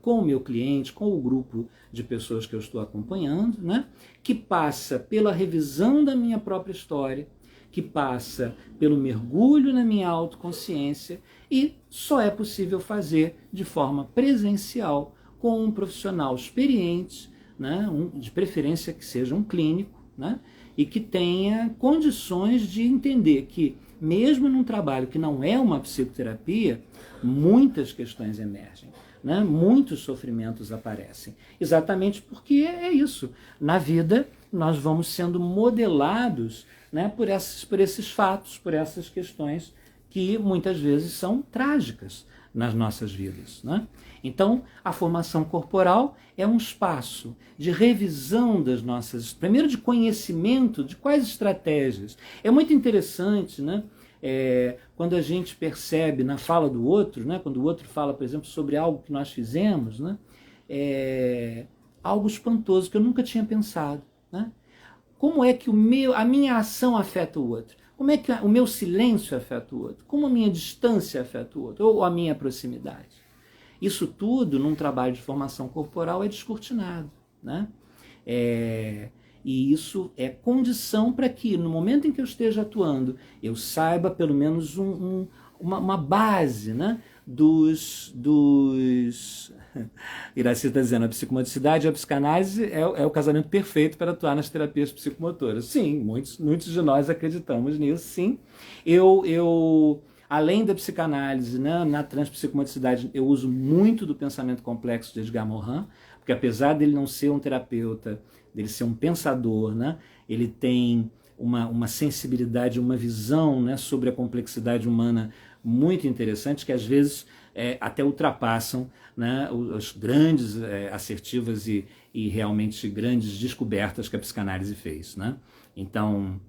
com o meu cliente, com o grupo de pessoas que eu estou acompanhando, né, que passa pela revisão da minha própria história, que passa pelo mergulho na minha autoconsciência, e só é possível fazer de forma presencial com um profissional experiente, né, de preferência que seja um clínico, né, e que tenha condições de entender que, mesmo num trabalho que não é uma psicoterapia, muitas questões emergem, né, muitos sofrimentos aparecem. Exatamente porque é isso. Na vida, nós vamos sendo modelados, né, por esses fatos, por essas questões que muitas vezes são trágicas nas nossas vidas. Né? Então, a formação corporal é um espaço de revisão das nossas, primeiro de conhecimento de quais estratégias. É muito interessante, né? Quando a gente percebe na fala do outro, né? Quando o outro fala, por exemplo, sobre algo que nós fizemos, né? Algo espantoso que eu nunca tinha pensado. Né? Como é que a minha ação afeta o outro? Como é que o meu silêncio afeta o outro? Como a minha distância afeta o outro? Ou a minha proximidade? Isso tudo, num trabalho de formação corporal, é descortinado. Né? E isso é condição para que, no momento em que eu esteja atuando, eu saiba pelo menos uma base, né, dos Iraci está dizendo, a psicomotricidade e a psicanálise é o casamento perfeito para atuar nas terapias psicomotoras. Sim, muitos de nós acreditamos nisso, sim. Eu além da psicanálise, né, na transpsicomotricidade, eu uso muito do pensamento complexo de Edgar Morin, porque apesar dele não ser um terapeuta, dele ser um pensador, né, ele tem uma sensibilidade, uma visão, né, sobre a complexidade humana muito interessante, que às vezes até ultrapassam, né, as grandes assertivas e realmente grandes descobertas que a psicanálise fez. Né? Então,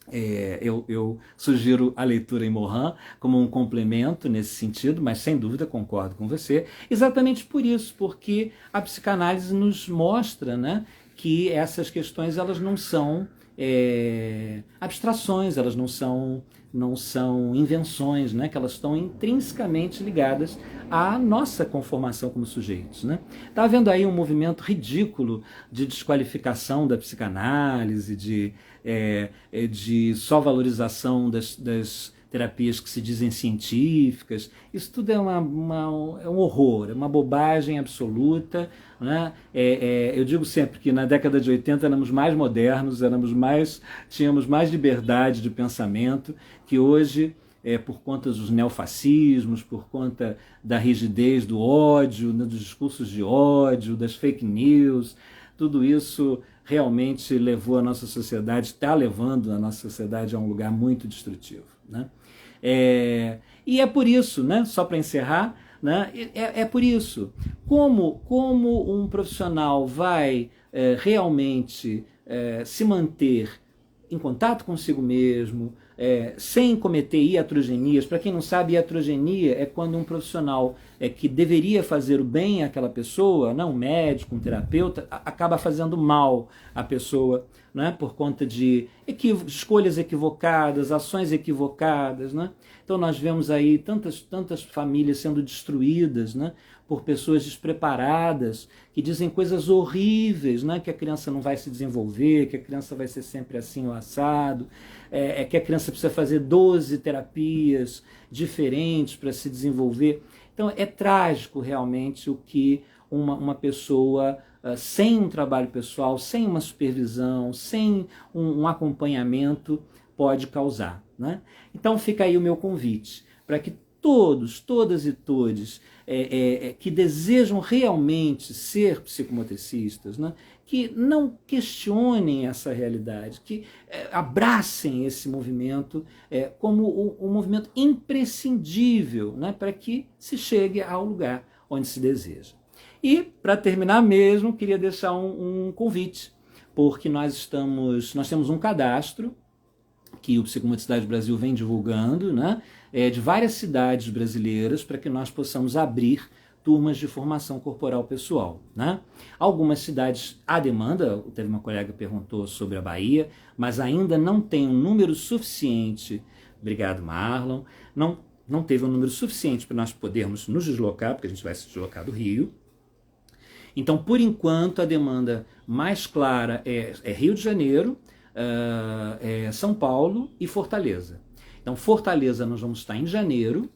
Eu sugiro a leitura em Morin como um complemento nesse sentido, mas sem dúvida concordo com você, exatamente por isso, porque a psicanálise nos mostra, né, que essas questões elas não são abstrações, elas não são invenções, né, que elas estão intrinsecamente ligadas à nossa conformação como sujeitos. Né? Está havendo aí um movimento ridículo de desqualificação da psicanálise, de só valorização das terapias que se dizem científicas. Isso tudo é um horror, é uma bobagem absoluta. Né? Eu digo sempre que na década de 80 éramos mais modernos, tínhamos mais liberdade de pensamento, que hoje, por conta dos neofascismos, por conta da rigidez do ódio, né, dos discursos de ódio, das fake news, tudo isso realmente levou a nossa sociedade, está levando a nossa sociedade a um lugar muito destrutivo. Né? E é por isso, né, só para encerrar, né, é por isso, como um profissional vai realmente se manter em contato consigo mesmo, sem cometer iatrogenias. Para quem não sabe, iatrogenia é quando um profissional que deveria fazer o bem àquela pessoa, né, um médico, um terapeuta, acaba fazendo mal à pessoa, né, por conta de escolhas equivocadas, ações equivocadas. Né? Então nós vemos aí tantas famílias sendo destruídas, né, por pessoas despreparadas, que dizem coisas horríveis, né? Que a criança não vai se desenvolver, que a criança vai ser sempre assim ou assado, que a criança precisa fazer 12 terapias diferentes para se desenvolver. Então é trágico realmente o que uma pessoa sem um trabalho pessoal, sem uma supervisão, sem um acompanhamento pode causar. Né? Então fica aí o meu convite para que todas e todes que desejam realmente ser psicomotricistas, né, que não questionem essa realidade, que abracem esse movimento como um movimento imprescindível, né, para que se chegue ao lugar onde se deseja. E, para terminar mesmo, queria deixar um convite, porque nós temos um cadastro que o Psicomotricidade Brasil vem divulgando, né, de várias cidades brasileiras, para que nós possamos abrir turmas de formação corporal pessoal. Né? Algumas cidades há demanda, teve uma colega que perguntou sobre a Bahia, mas ainda não tem um número suficiente, obrigado Marlon, não teve um número suficiente para nós podermos nos deslocar, porque a gente vai se deslocar do Rio. Então, por enquanto, a demanda mais clara é Rio de Janeiro, São Paulo e Fortaleza. Então, Fortaleza nós vamos estar em janeiro,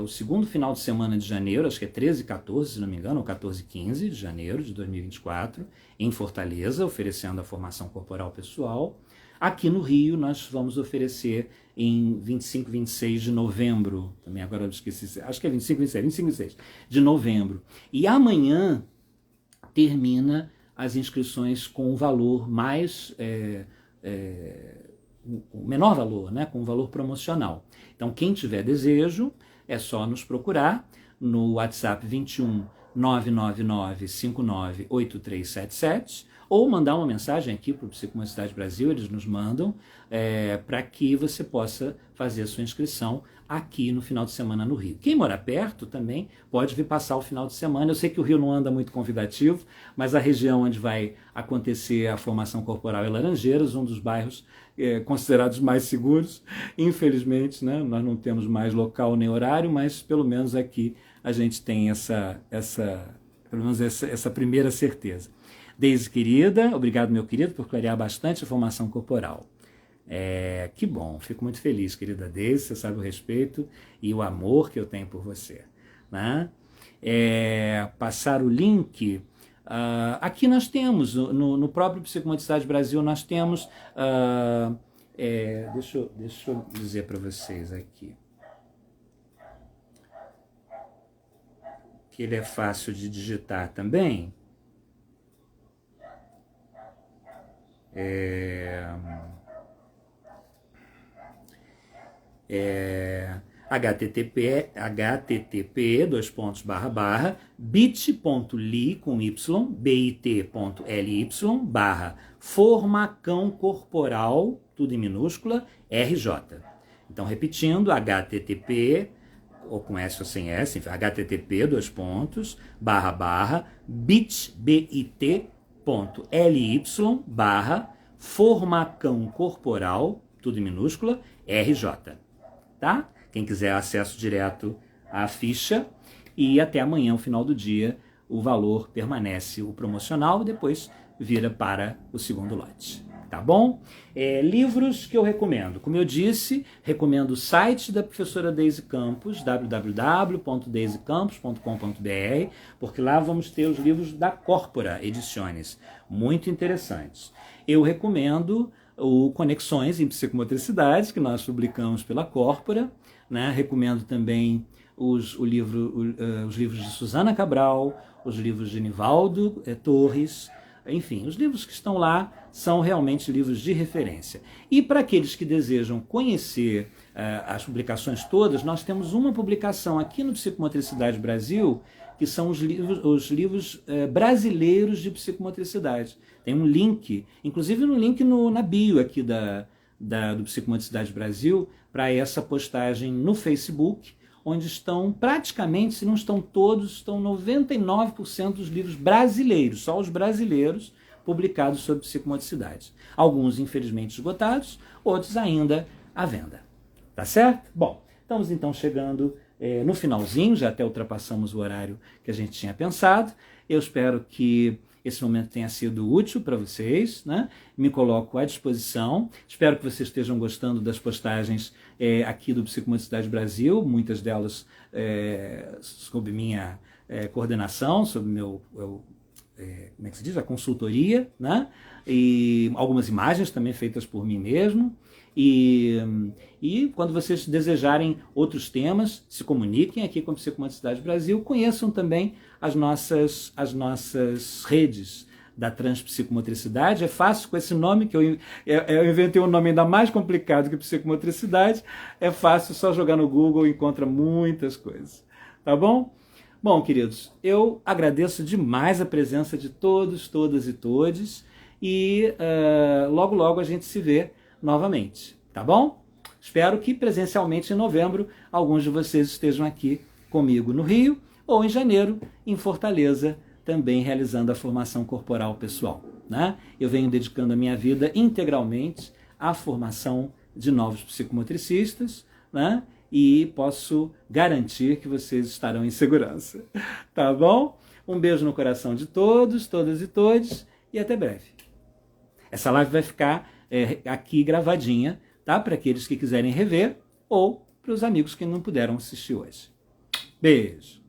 o segundo final de semana de janeiro, acho que é 13 e 14, se não me engano, ou 14 e 15 de janeiro de 2024, em Fortaleza, oferecendo a formação corporal pessoal. Aqui no Rio nós vamos oferecer em 25 e 26 de novembro, também agora eu esqueci, acho que é 25 e 26 de novembro. E amanhã termina as inscrições com o valor mais, o menor valor, né, com o valor promocional. Então quem tiver desejo é só nos procurar no WhatsApp 21 999 59 8377 ou mandar uma mensagem aqui para o Psicomotricidade Brasil, eles nos mandam, para que você possa fazer a sua inscrição aqui no final de semana no Rio. Quem mora perto também pode vir passar o final de semana. Eu sei que o Rio não anda muito convidativo, mas a região onde vai acontecer a formação corporal é Laranjeiras, um dos bairros considerados mais seguros. Infelizmente, né, nós não temos mais local nem horário, mas pelo menos aqui a gente tem essa primeira certeza. Deise, querida, obrigado, meu querido, por clarear bastante a formação corporal. Que bom, fico muito feliz, querida Deise, você sabe o respeito e o amor que eu tenho por você. Né? Passar o link, aqui nós temos, no próprio Psicomotricidade Brasil, nós temos, deixa eu dizer para vocês aqui, que ele é fácil de digitar também. http://bit.ly com y, bit.ly /formacão corporal, tudo em minúscula, RJ. Então, repetindo, http, ou com S ou sem S, enfim, http://bit.ly /formacão corporal, tudo em minúscula, RJ. Tá? Quem quiser acesso direto à ficha, e até amanhã, no final do dia, o valor permanece o promocional, depois vira para o segundo lote. Tá bom? Livros que eu recomendo. Como eu disse, recomendo o site da professora Deise Campos, www.deisecampos.com.br, porque lá vamos ter os livros da Corpora Edições, muito interessantes. Eu recomendo o Conexões em Psicomotricidade, que nós publicamos pela Corpora, né? Recomendo também os livros de Susana Cabral, os livros de Nivaldo Torres. Enfim, os livros que estão lá são realmente livros de referência. E para aqueles que desejam conhecer as publicações todas, nós temos uma publicação aqui no Psicomotricidade Brasil, que são os livros brasileiros de psicomotricidade. Tem um link, inclusive um link na bio aqui do Psicomotricidade Brasil, para essa postagem no Facebook, onde estão praticamente, se não estão todos, estão 99% dos livros brasileiros, só os brasileiros, publicados sobre psicomotricidade. Alguns, infelizmente, esgotados, outros ainda à venda. Tá certo? Bom, estamos então chegando no finalzinho, já até ultrapassamos o horário que a gente tinha pensado. Eu espero que esse momento tenha sido útil para vocês, né? Me coloco à disposição. Espero que vocês estejam gostando das postagens aqui do Psicomotricidade Brasil, muitas delas sob minha coordenação, sob meu, como é que se diz? A consultoria, né? E algumas imagens também feitas por mim mesmo. E quando vocês desejarem outros temas, se comuniquem aqui com a Psicomotricidade Brasil, conheçam também as nossas redes da Transpsicomotricidade. É fácil com esse nome, que eu inventei um nome ainda mais complicado que psicomotricidade. É fácil, só jogar no Google e encontra muitas coisas. Tá bom? Bom, queridos, eu agradeço demais a presença de todos, todas e todes. E logo, logo a gente se vê novamente, tá bom? Espero que presencialmente em novembro alguns de vocês estejam aqui comigo no Rio, ou em janeiro em Fortaleza, também realizando a formação corporal pessoal, né? Eu venho dedicando a minha vida integralmente à formação de novos psicomotricistas, né? E posso garantir que vocês estarão em segurança, tá bom? Um beijo no coração de todos, todas e todes, e até breve. Essa live vai ficar aqui gravadinha, tá? Para aqueles que quiserem rever ou para os amigos que não puderam assistir hoje. Beijo!